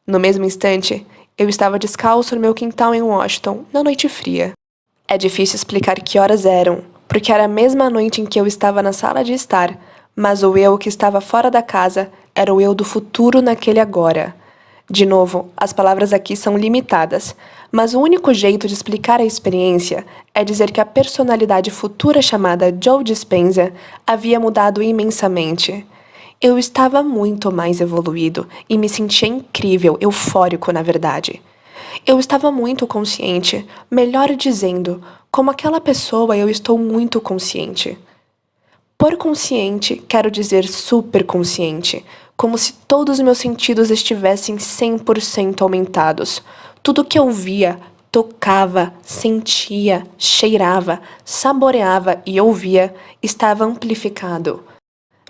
No mesmo instante, eu estava descalço no meu quintal em Washington, na noite fria. É difícil explicar que horas eram, porque era a mesma noite em que eu estava na sala de estar, mas o eu que estava fora da casa era o eu do futuro naquele agora. De novo, as palavras aqui são limitadas, mas o único jeito de explicar a experiência é dizer que a personalidade futura chamada Joe Dispenza havia mudado imensamente. Eu estava muito mais evoluído e me sentia incrível, eufórico na verdade. Eu estava muito consciente, melhor dizendo, como aquela pessoa eu estou muito consciente. Por consciente, quero dizer superconsciente, como se todos os meus sentidos estivessem 100% aumentados. Tudo que eu via, tocava, sentia, cheirava, saboreava e ouvia estava amplificado.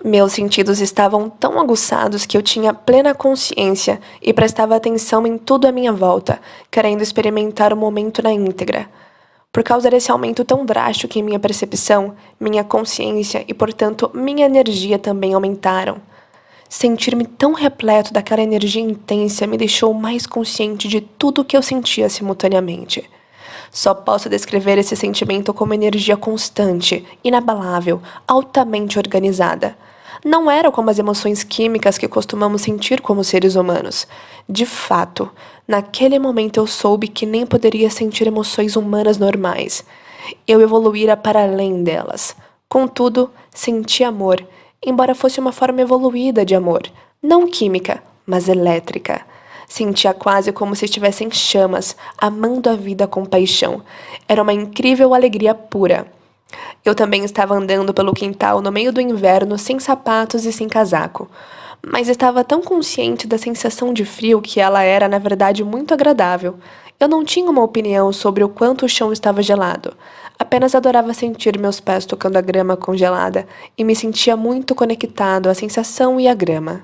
Meus sentidos estavam tão aguçados que eu tinha plena consciência e prestava atenção em tudo à minha volta, querendo experimentar o momento na íntegra. Por causa desse aumento tão drástico em minha percepção, minha consciência e, portanto, minha energia também aumentaram. Sentir-me tão repleto daquela energia intensa me deixou mais consciente de tudo o que eu sentia simultaneamente. Só posso descrever esse sentimento como energia constante, inabalável, altamente organizada. Não era como as emoções químicas que costumamos sentir como seres humanos. De fato, naquele momento eu soube que nem poderia sentir emoções humanas normais. Eu evoluíra para além delas. Contudo, senti amor, embora fosse uma forma evoluída de amor, não química, mas elétrica. Sentia quase como se estivesse em chamas, amando a vida com paixão. Era uma incrível alegria pura. Eu também estava andando pelo quintal no meio do inverno, sem sapatos e sem casaco. Mas estava tão consciente da sensação de frio que ela era, na verdade, muito agradável. Eu não tinha uma opinião sobre o quanto o chão estava gelado. Apenas adorava sentir meus pés tocando a grama congelada e me sentia muito conectado à sensação e à grama.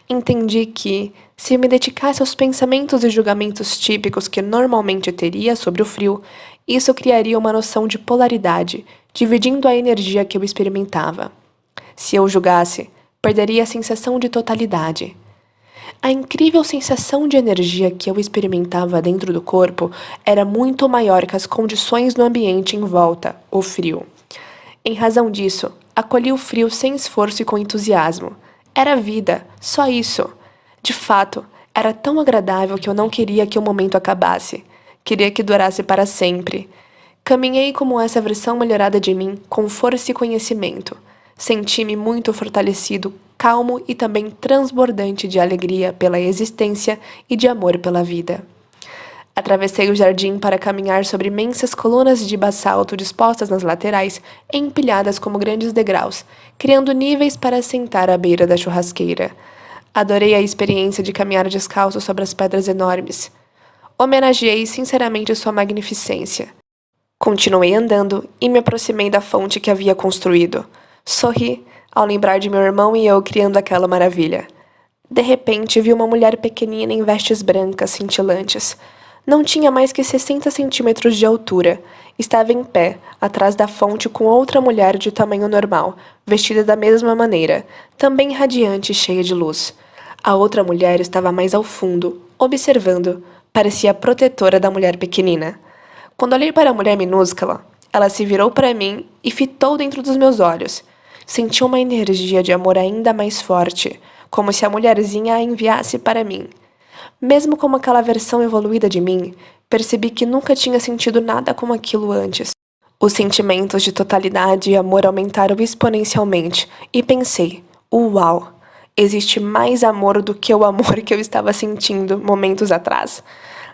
Entendi que, se me dedicasse aos pensamentos e julgamentos típicos que normalmente teria sobre o frio, isso criaria uma noção de polaridade, dividindo a energia que eu experimentava. Se eu julgasse, perderia a sensação de totalidade. A incrível sensação de energia que eu experimentava dentro do corpo era muito maior que as condições no ambiente em volta, o frio. Em razão disso, acolhi o frio sem esforço e com entusiasmo. Era vida, só isso. De fato, era tão agradável que eu não queria que o momento acabasse. Queria que durasse para sempre. Caminhei como essa versão melhorada de mim, com força e conhecimento. Senti-me muito fortalecido, calmo e também transbordante de alegria pela existência e de amor pela vida. Atravessei o jardim para caminhar sobre imensas colunas de basalto dispostas nas laterais, empilhadas como grandes degraus, criando níveis para sentar à beira da churrasqueira. Adorei a experiência de caminhar descalço sobre as pedras enormes. Homenageei sinceramente sua magnificência. Continuei andando e me aproximei da fonte que havia construído. Sorri ao lembrar de meu irmão e eu criando aquela maravilha. De repente, vi uma mulher pequenina em vestes brancas cintilantes. Não tinha mais que 60 centímetros de altura. Estava em pé, atrás da fonte com outra mulher de tamanho normal, vestida da mesma maneira, também radiante e cheia de luz. A outra mulher estava mais ao fundo, observando. Parecia a protetora da mulher pequenina. Quando olhei para a mulher minúscula, ela se virou para mim e fitou dentro dos meus olhos. Senti uma energia de amor ainda mais forte, como se a mulherzinha a enviasse para mim. Mesmo como aquela versão evoluída de mim, percebi que nunca tinha sentido nada como aquilo antes. Os sentimentos de totalidade e amor aumentaram exponencialmente, e pensei, uau, existe mais amor do que o amor que eu estava sentindo momentos atrás.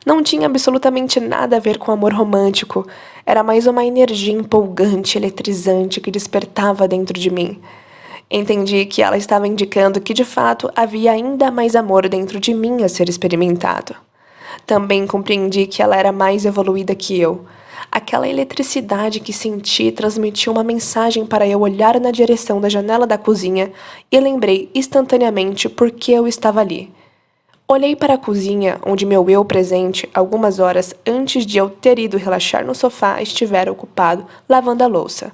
Não tinha absolutamente nada a ver com amor romântico, era mais uma energia empolgante, eletrizante que despertava dentro de mim. Entendi que ela estava indicando que, de fato, havia ainda mais amor dentro de mim a ser experimentado. Também compreendi que ela era mais evoluída que eu. Aquela eletricidade que senti transmitiu uma mensagem para eu olhar na direção da janela da cozinha e lembrei instantaneamente por que eu estava ali. Olhei para a cozinha, onde meu eu presente, algumas horas antes de eu ter ido relaxar no sofá, estivera ocupado lavando a louça.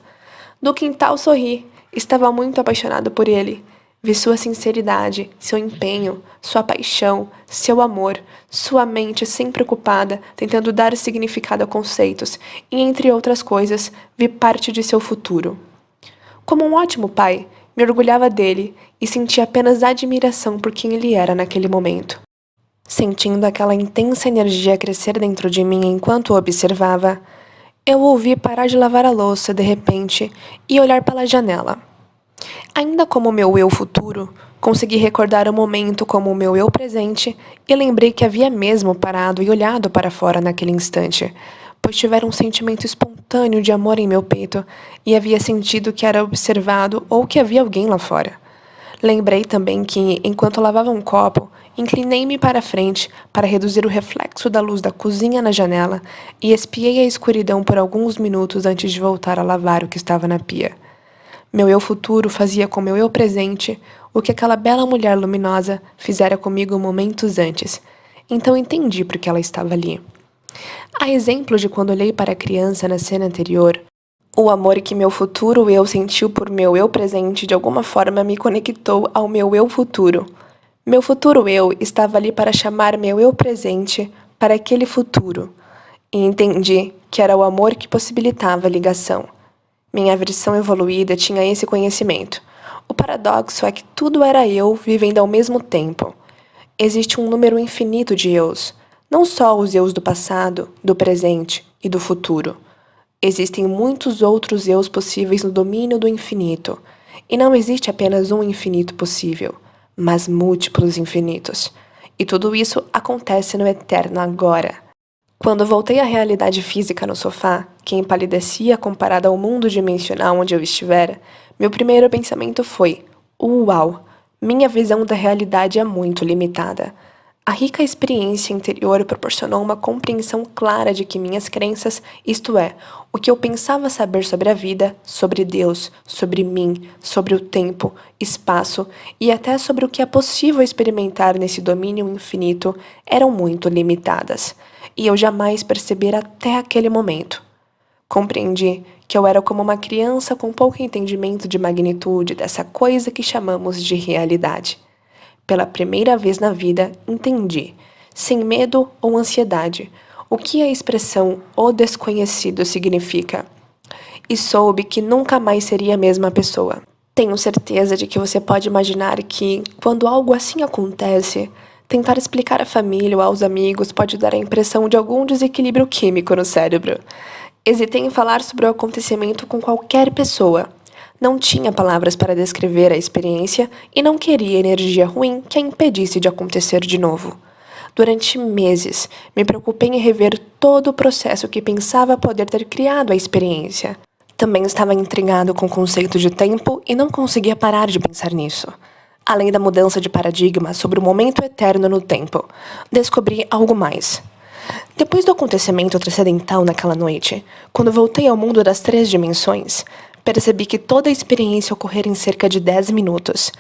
Do quintal sorri. Estava muito apaixonado por ele. Vi sua sinceridade, seu empenho, sua paixão, seu amor, sua mente sempre ocupada, tentando dar significado a conceitos, e, entre outras coisas, vi parte de seu futuro. Como um ótimo pai, me orgulhava dele e sentia apenas admiração por quem ele era naquele momento. Sentindo aquela intensa energia crescer dentro de mim enquanto o observava, eu o ouvi parar de lavar a louça de repente e olhar pela janela. Ainda como meu eu futuro, consegui recordar o momento como o meu eu presente e lembrei que havia mesmo parado e olhado para fora naquele instante, pois tivera um sentimento espontâneo de amor em meu peito e havia sentido que era observado ou que havia alguém lá fora. Lembrei também que, enquanto lavava um copo, inclinei-me para a frente para reduzir o reflexo da luz da cozinha na janela e espiei a escuridão por alguns minutos antes de voltar a lavar o que estava na pia. Meu eu futuro fazia com meu eu presente o que aquela bela mulher luminosa fizera comigo momentos antes, então entendi por que ela estava ali. A exemplo de quando olhei para a criança na cena anterior, o amor que meu futuro eu sentiu por meu eu presente de alguma forma me conectou ao meu eu futuro. Meu futuro eu estava ali para chamar meu eu presente para aquele futuro. E entendi que era o amor que possibilitava a ligação. Minha versão evoluída tinha esse conhecimento. O paradoxo é que tudo era eu vivendo ao mesmo tempo. Existe um número infinito de eus, não só os eus do passado, do presente e do futuro. Existem muitos outros eus possíveis no domínio do infinito, e não existe apenas um infinito possível, mas múltiplos infinitos. E tudo isso acontece no eterno agora. Quando voltei à realidade física no sofá, que empalidecia comparada ao mundo dimensional onde eu estivera, meu primeiro pensamento foi: uau, minha visão da realidade é muito limitada. A rica experiência interior proporcionou uma compreensão clara de que minhas crenças, isto é, o que eu pensava saber sobre a vida, sobre Deus, sobre mim, sobre o tempo, espaço e até sobre o que é possível experimentar nesse domínio infinito, eram muito limitadas, e eu jamais percebera até aquele momento. Compreendi que eu era como uma criança com pouco entendimento de magnitude dessa coisa que chamamos de realidade. Pela primeira vez na vida, entendi, sem medo ou ansiedade, o que a expressão "o desconhecido" significa. E soube que nunca mais seria a mesma pessoa. Tenho certeza de que você pode imaginar que, quando algo assim acontece, tentar explicar à família ou aos amigos pode dar a impressão de algum desequilíbrio químico no cérebro. Hesitei em falar sobre o acontecimento com qualquer pessoa. Não tinha palavras para descrever a experiência e não queria energia ruim que a impedisse de acontecer de novo. Durante meses, me preocupei em rever todo o processo que pensava poder ter criado a experiência. Também estava intrigado com o conceito de tempo e não conseguia parar de pensar nisso. Além da mudança de paradigma sobre o momento eterno no tempo, descobri algo mais. Depois do acontecimento transcendental naquela noite, quando voltei ao mundo das 3 dimensões, percebi que toda a experiência ocorrera em cerca de 10 minutos.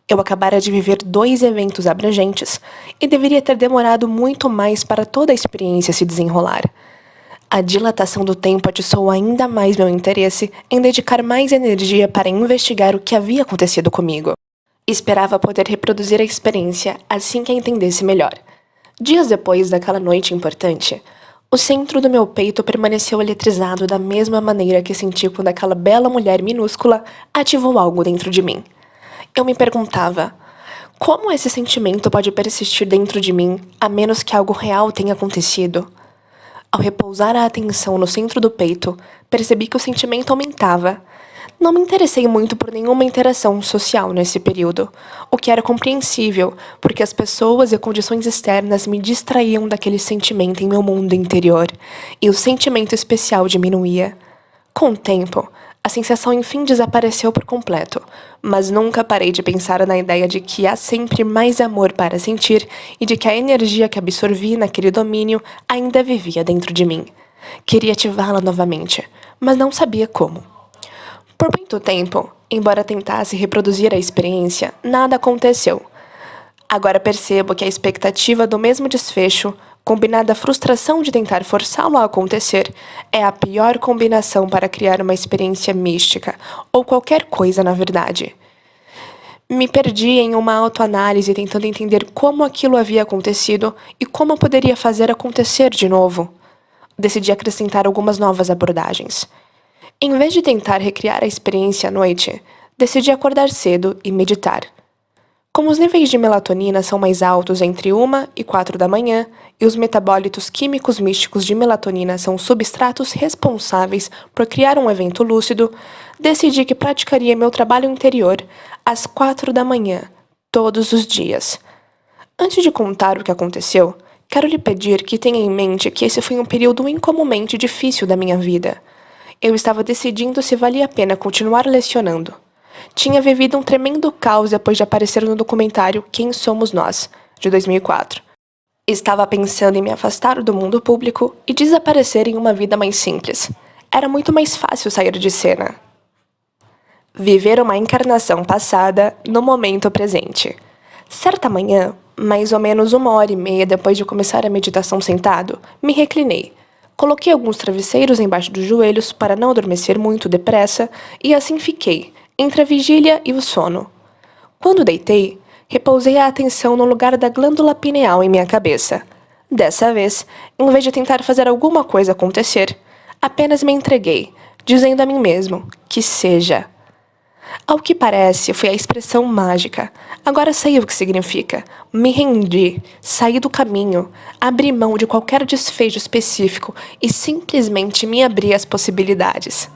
Eu acabara de viver 2 eventos abrangentes e deveria ter demorado muito mais para toda a experiência se desenrolar. A dilatação do tempo atiçou ainda mais meu interesse em dedicar mais energia para investigar o que havia acontecido comigo. Esperava poder reproduzir a experiência assim que a entendesse melhor. Dias depois daquela noite importante, o centro do meu peito permaneceu eletrizado da mesma maneira que senti quando aquela bela mulher minúscula ativou algo dentro de mim. Eu me perguntava, como esse sentimento pode persistir dentro de mim, a menos que algo real tenha acontecido? Ao repousar a atenção no centro do peito, percebi que o sentimento aumentava. Não me interessei muito por nenhuma interação social nesse período, o que era compreensível, porque as pessoas e condições externas me distraíam daquele sentimento em meu mundo interior, e o sentimento especial diminuía. Com o tempo, a sensação enfim desapareceu por completo, mas nunca parei de pensar na ideia de que há sempre mais amor para sentir e de que a energia que absorvi naquele domínio ainda vivia dentro de mim. Queria ativá-la novamente, mas não sabia como. Por muito tempo, embora tentasse reproduzir a experiência, nada aconteceu. Agora percebo que a expectativa do mesmo desfecho, combinada à frustração de tentar forçá-lo a acontecer, é a pior combinação para criar uma experiência mística, ou qualquer coisa na verdade. Me perdi em uma autoanálise tentando entender como aquilo havia acontecido e como eu poderia fazer acontecer de novo. Decidi acrescentar algumas novas abordagens. Em vez de tentar recriar a experiência à noite, decidi acordar cedo e meditar. Como os níveis de melatonina são mais altos entre 1 e 4 da manhã, e os metabólitos químicos místicos de melatonina são substratos responsáveis por criar um evento lúcido, decidi que praticaria meu trabalho interior às 4 da manhã, todos os dias. Antes de contar o que aconteceu, quero lhe pedir que tenha em mente que esse foi um período incomumente difícil da minha vida. Eu estava decidindo se valia a pena continuar lecionando. Tinha vivido um tremendo caos depois de aparecer no documentário Quem Somos Nós, de 2004. Estava pensando em me afastar do mundo público e desaparecer em uma vida mais simples. Era muito mais fácil sair de cena. Viver uma encarnação passada no momento presente. Certa manhã, mais ou menos 1h30 depois de começar a meditação sentado, me reclinei. Coloquei alguns travesseiros embaixo dos joelhos para não adormecer muito depressa e assim fiquei, entre a vigília e o sono. Quando deitei, repousei a atenção no lugar da glândula pineal em minha cabeça. Dessa vez, em vez de tentar fazer alguma coisa acontecer, apenas me entreguei, dizendo a mim mesmo que seja. Ao que parece, foi a expressão mágica. Agora sei o que significa. Me rendi, saí do caminho, abri mão de qualquer desfecho específico e simplesmente me abri às possibilidades.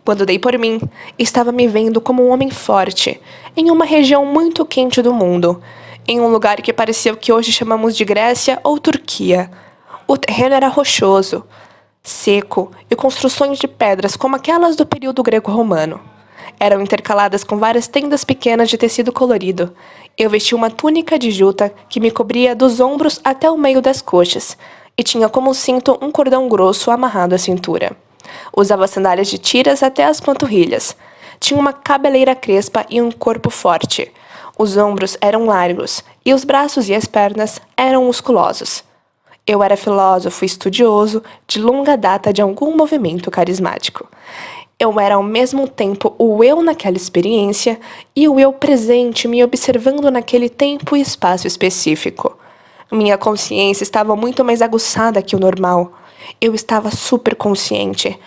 Quando dei por mim, estava me vendo como um homem forte, em uma região muito quente do mundo, em um lugar que parecia o que hoje chamamos de Grécia ou Turquia. O terreno era rochoso, seco e construções de pedras como aquelas do período greco-romano. Eram intercaladas com várias tendas pequenas de tecido colorido. Eu vestia uma túnica de juta que me cobria dos ombros até o meio das coxas e tinha como cinto um cordão grosso amarrado à cintura. Usava sandálias de tiras até as panturrilhas. Tinha uma cabeleira crespa e um corpo forte. Os ombros eram largos e os braços e as pernas eram musculosos. Eu era filósofo estudioso de longa data de algum movimento carismático. Eu era ao mesmo tempo o eu naquela experiência e o eu presente me observando naquele tempo e espaço específico. Minha consciência estava muito mais aguçada que o normal. Eu estava super consciente.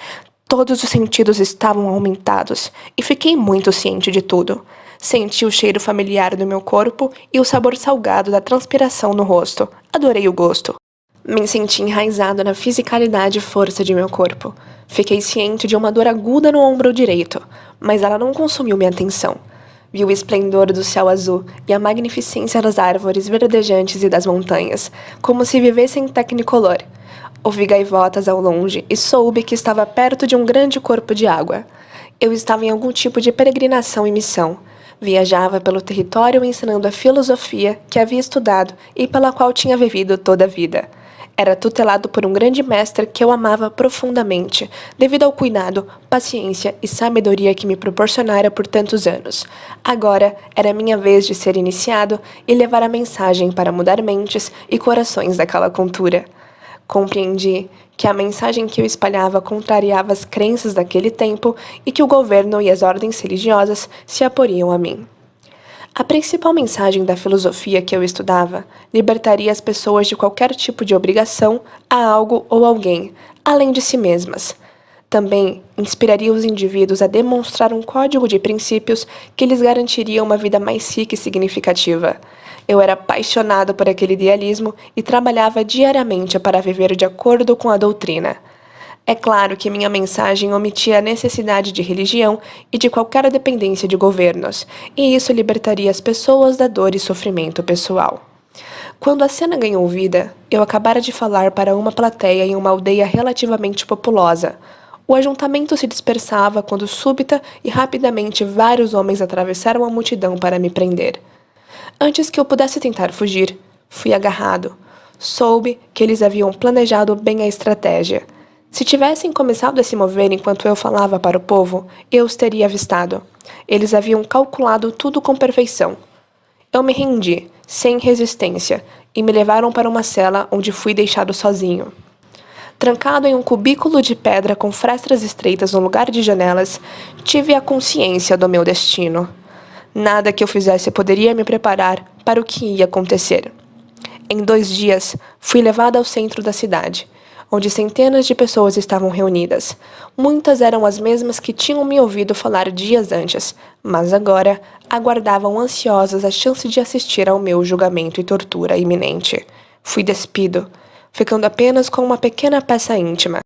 Todos os sentidos estavam aumentados e fiquei muito ciente de tudo. Senti o cheiro familiar do meu corpo e o sabor salgado da transpiração no rosto. Adorei o gosto. Me senti enraizado na fisicalidade e força de meu corpo. Fiquei ciente de uma dor aguda no ombro direito, mas ela não consumiu minha atenção. Vi o esplendor do céu azul e a magnificência das árvores verdejantes e das montanhas, como se vivessem em Technicolor. Ouvi gaivotas ao longe e soube que estava perto de um grande corpo de água. Eu estava em algum tipo de peregrinação e missão. Viajava pelo território ensinando a filosofia que havia estudado e pela qual tinha vivido toda a vida. Era tutelado por um grande mestre que eu amava profundamente, devido ao cuidado, paciência e sabedoria que me proporcionara por tantos anos. Agora era minha vez de ser iniciado e levar a mensagem para mudar mentes e corações daquela cultura. Compreendi que a mensagem que eu espalhava contrariava as crenças daquele tempo e que o governo e as ordens religiosas se aporiam a mim. A principal mensagem da filosofia que eu estudava libertaria as pessoas de qualquer tipo de obrigação a algo ou alguém, além de si mesmas. Também inspiraria os indivíduos a demonstrar um código de princípios que lhes garantiria uma vida mais rica e significativa. Eu era apaixonado por aquele idealismo e trabalhava diariamente para viver de acordo com a doutrina. É claro que minha mensagem omitia a necessidade de religião e de qualquer dependência de governos, e isso libertaria as pessoas da dor e sofrimento pessoal. Quando a cena ganhou vida, eu acabara de falar para uma plateia em uma aldeia relativamente populosa. O ajuntamento se dispersava quando súbita e rapidamente vários homens atravessaram a multidão para me prender. Antes que eu pudesse tentar fugir, fui agarrado. Soube que eles haviam planejado bem a estratégia. Se tivessem começado a se mover enquanto eu falava para o povo, eu os teria avistado. Eles haviam calculado tudo com perfeição. Eu me rendi, sem resistência, e me levaram para uma cela onde fui deixado sozinho. Trancado em um cubículo de pedra com frestas estreitas no lugar de janelas, tive a consciência do meu destino. Nada que eu fizesse poderia me preparar para o que ia acontecer. Em 2 dias, fui levado ao centro da cidade, onde centenas de pessoas estavam reunidas. Muitas eram as mesmas que tinham me ouvido falar dias antes, mas agora aguardavam ansiosas a chance de assistir ao meu julgamento e tortura iminente. Fui despido, ficando apenas com uma pequena peça íntima,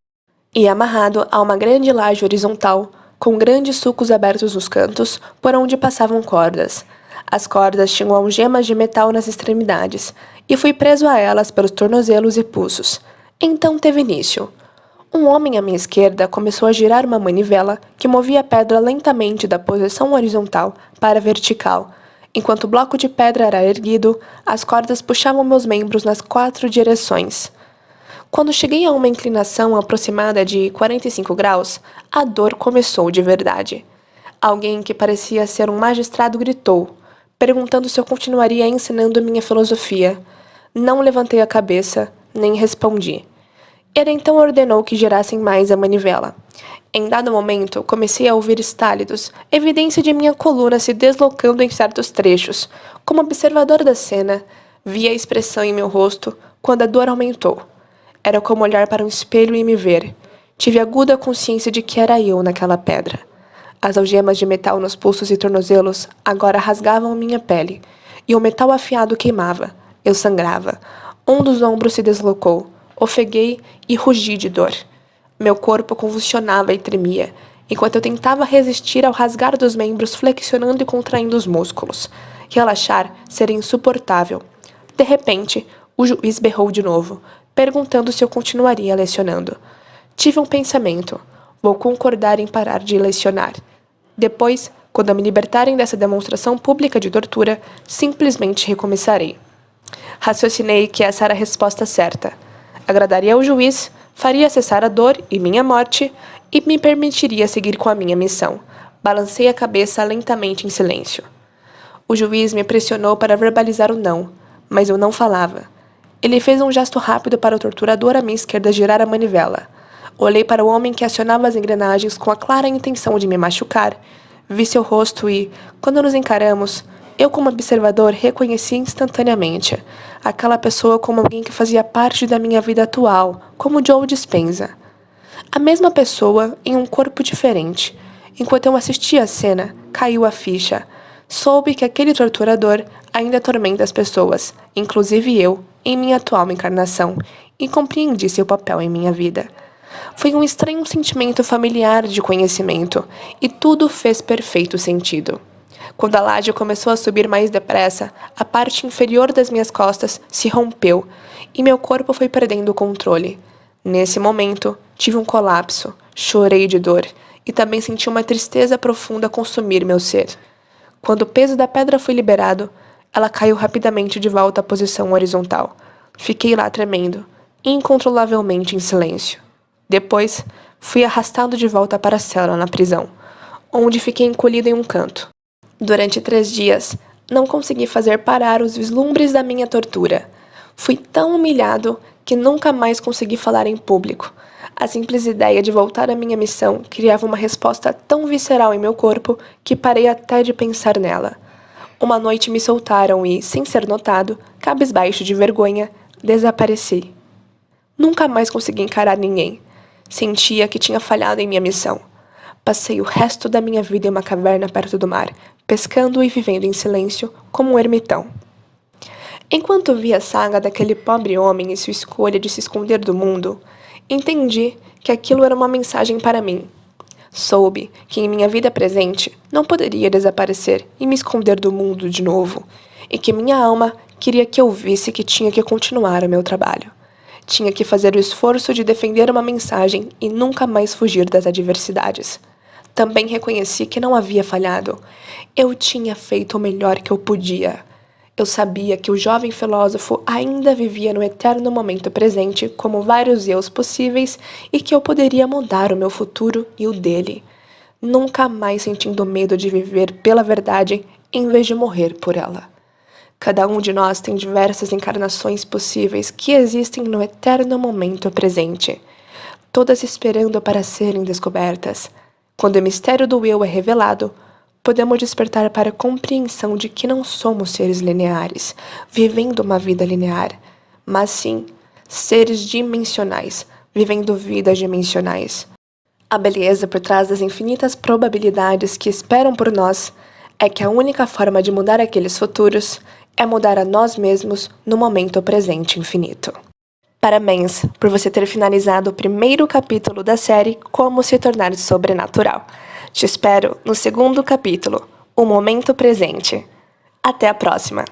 e amarrado a uma grande laje horizontal, com grandes sulcos abertos nos cantos, por onde passavam cordas. As cordas tinham algemas de metal nas extremidades, e fui preso a elas pelos tornozelos e pulsos. Então teve início. Um homem à minha esquerda começou a girar uma manivela que movia a pedra lentamente da posição horizontal para a vertical. Enquanto o bloco de pedra era erguido, as cordas puxavam meus membros nas 4 direções. Quando cheguei a uma inclinação aproximada de 45 graus, a dor começou de verdade. Alguém que parecia ser um magistrado gritou, perguntando se eu continuaria ensinando minha filosofia. Não levantei a cabeça, nem respondi. Ele então ordenou que girassem mais a manivela. Em dado momento, comecei a ouvir estálidos, evidência de minha coluna se deslocando em certos trechos. Como observador da cena, vi a expressão em meu rosto quando a dor aumentou. Era como olhar para um espelho e me ver. Tive aguda consciência de que era eu naquela pedra. As algemas de metal nos pulsos e tornozelos agora rasgavam minha pele, e o metal afiado queimava. Eu sangrava. Um dos ombros se deslocou. Ofeguei e rugi de dor. Meu corpo convulsionava e tremia, enquanto eu tentava resistir ao rasgar dos membros, flexionando e contraindo os músculos. Relaxar seria insuportável. De repente, o juiz berrou de novo, perguntando se eu continuaria lecionando. Tive um pensamento. Vou concordar em parar de lecionar. Depois, quando me libertarem dessa demonstração pública de tortura, simplesmente recomeçarei. Raciocinei que essa era a resposta certa. Agradaria ao juiz, faria cessar a dor e minha morte, e me permitiria seguir com a minha missão. Balancei a cabeça lentamente em silêncio. O juiz me pressionou para verbalizar o não, mas eu não falava. Ele fez um gesto rápido para o torturador à minha esquerda girar a manivela. Olhei para o homem que acionava as engrenagens com a clara intenção de me machucar. Vi seu rosto e, quando nos encaramos, eu como observador reconheci instantaneamente aquela pessoa como alguém que fazia parte da minha vida atual, como Joe Dispenza. A mesma pessoa em um corpo diferente. Enquanto eu assistia a cena, caiu a ficha. Soube que aquele torturador ainda atormenta as pessoas, inclusive eu, em minha atual encarnação, e compreendi seu papel em minha vida. Foi um estranho sentimento familiar de conhecimento, e tudo fez perfeito sentido. Quando a laje começou a subir mais depressa, a parte inferior das minhas costas se rompeu, e meu corpo foi perdendo o controle. Nesse momento, tive um colapso, chorei de dor, e também senti uma tristeza profunda consumir meu ser. Quando o peso da pedra foi liberado, ela caiu rapidamente de volta à posição horizontal. Fiquei lá tremendo, incontrolavelmente em silêncio. Depois, fui arrastado de volta para a cela na prisão, onde fiquei encolhido em um canto. Durante 3 dias, não consegui fazer parar os vislumbres da minha tortura. Fui tão humilhado que nunca mais consegui falar em público. A simples ideia de voltar à minha missão criava uma resposta tão visceral em meu corpo que parei até de pensar nela. Uma noite me soltaram e, sem ser notado, cabisbaixo de vergonha, desapareci. Nunca mais consegui encarar ninguém. Sentia que tinha falhado em minha missão. Passei o resto da minha vida em uma caverna perto do mar, pescando e vivendo em silêncio como um ermitão. Enquanto via a saga daquele pobre homem e sua escolha de se esconder do mundo, entendi que aquilo era uma mensagem para mim. Soube que em minha vida presente não poderia desaparecer e me esconder do mundo de novo, e que minha alma queria que eu visse que tinha que continuar o meu trabalho. Tinha que fazer o esforço de defender uma mensagem e nunca mais fugir das adversidades. Também reconheci que não havia falhado. Eu tinha feito o melhor que eu podia. Eu sabia que o jovem filósofo ainda vivia no eterno momento presente como vários eus possíveis e que eu poderia mudar o meu futuro e o dele, nunca mais sentindo medo de viver pela verdade em vez de morrer por ela. Cada um de nós tem diversas encarnações possíveis que existem no eterno momento presente, todas esperando para serem descobertas. Quando o mistério do eu é revelado, podemos despertar para a compreensão de que não somos seres lineares, vivendo uma vida linear, mas sim seres dimensionais, vivendo vidas dimensionais. A beleza por trás das infinitas probabilidades que esperam por nós é que a única forma de mudar aqueles futuros é mudar a nós mesmos no momento presente infinito. Parabéns por você ter finalizado o primeiro capítulo da série Como se tornar sobrenatural. Te espero no segundo capítulo, O Momento Presente. Até a próxima!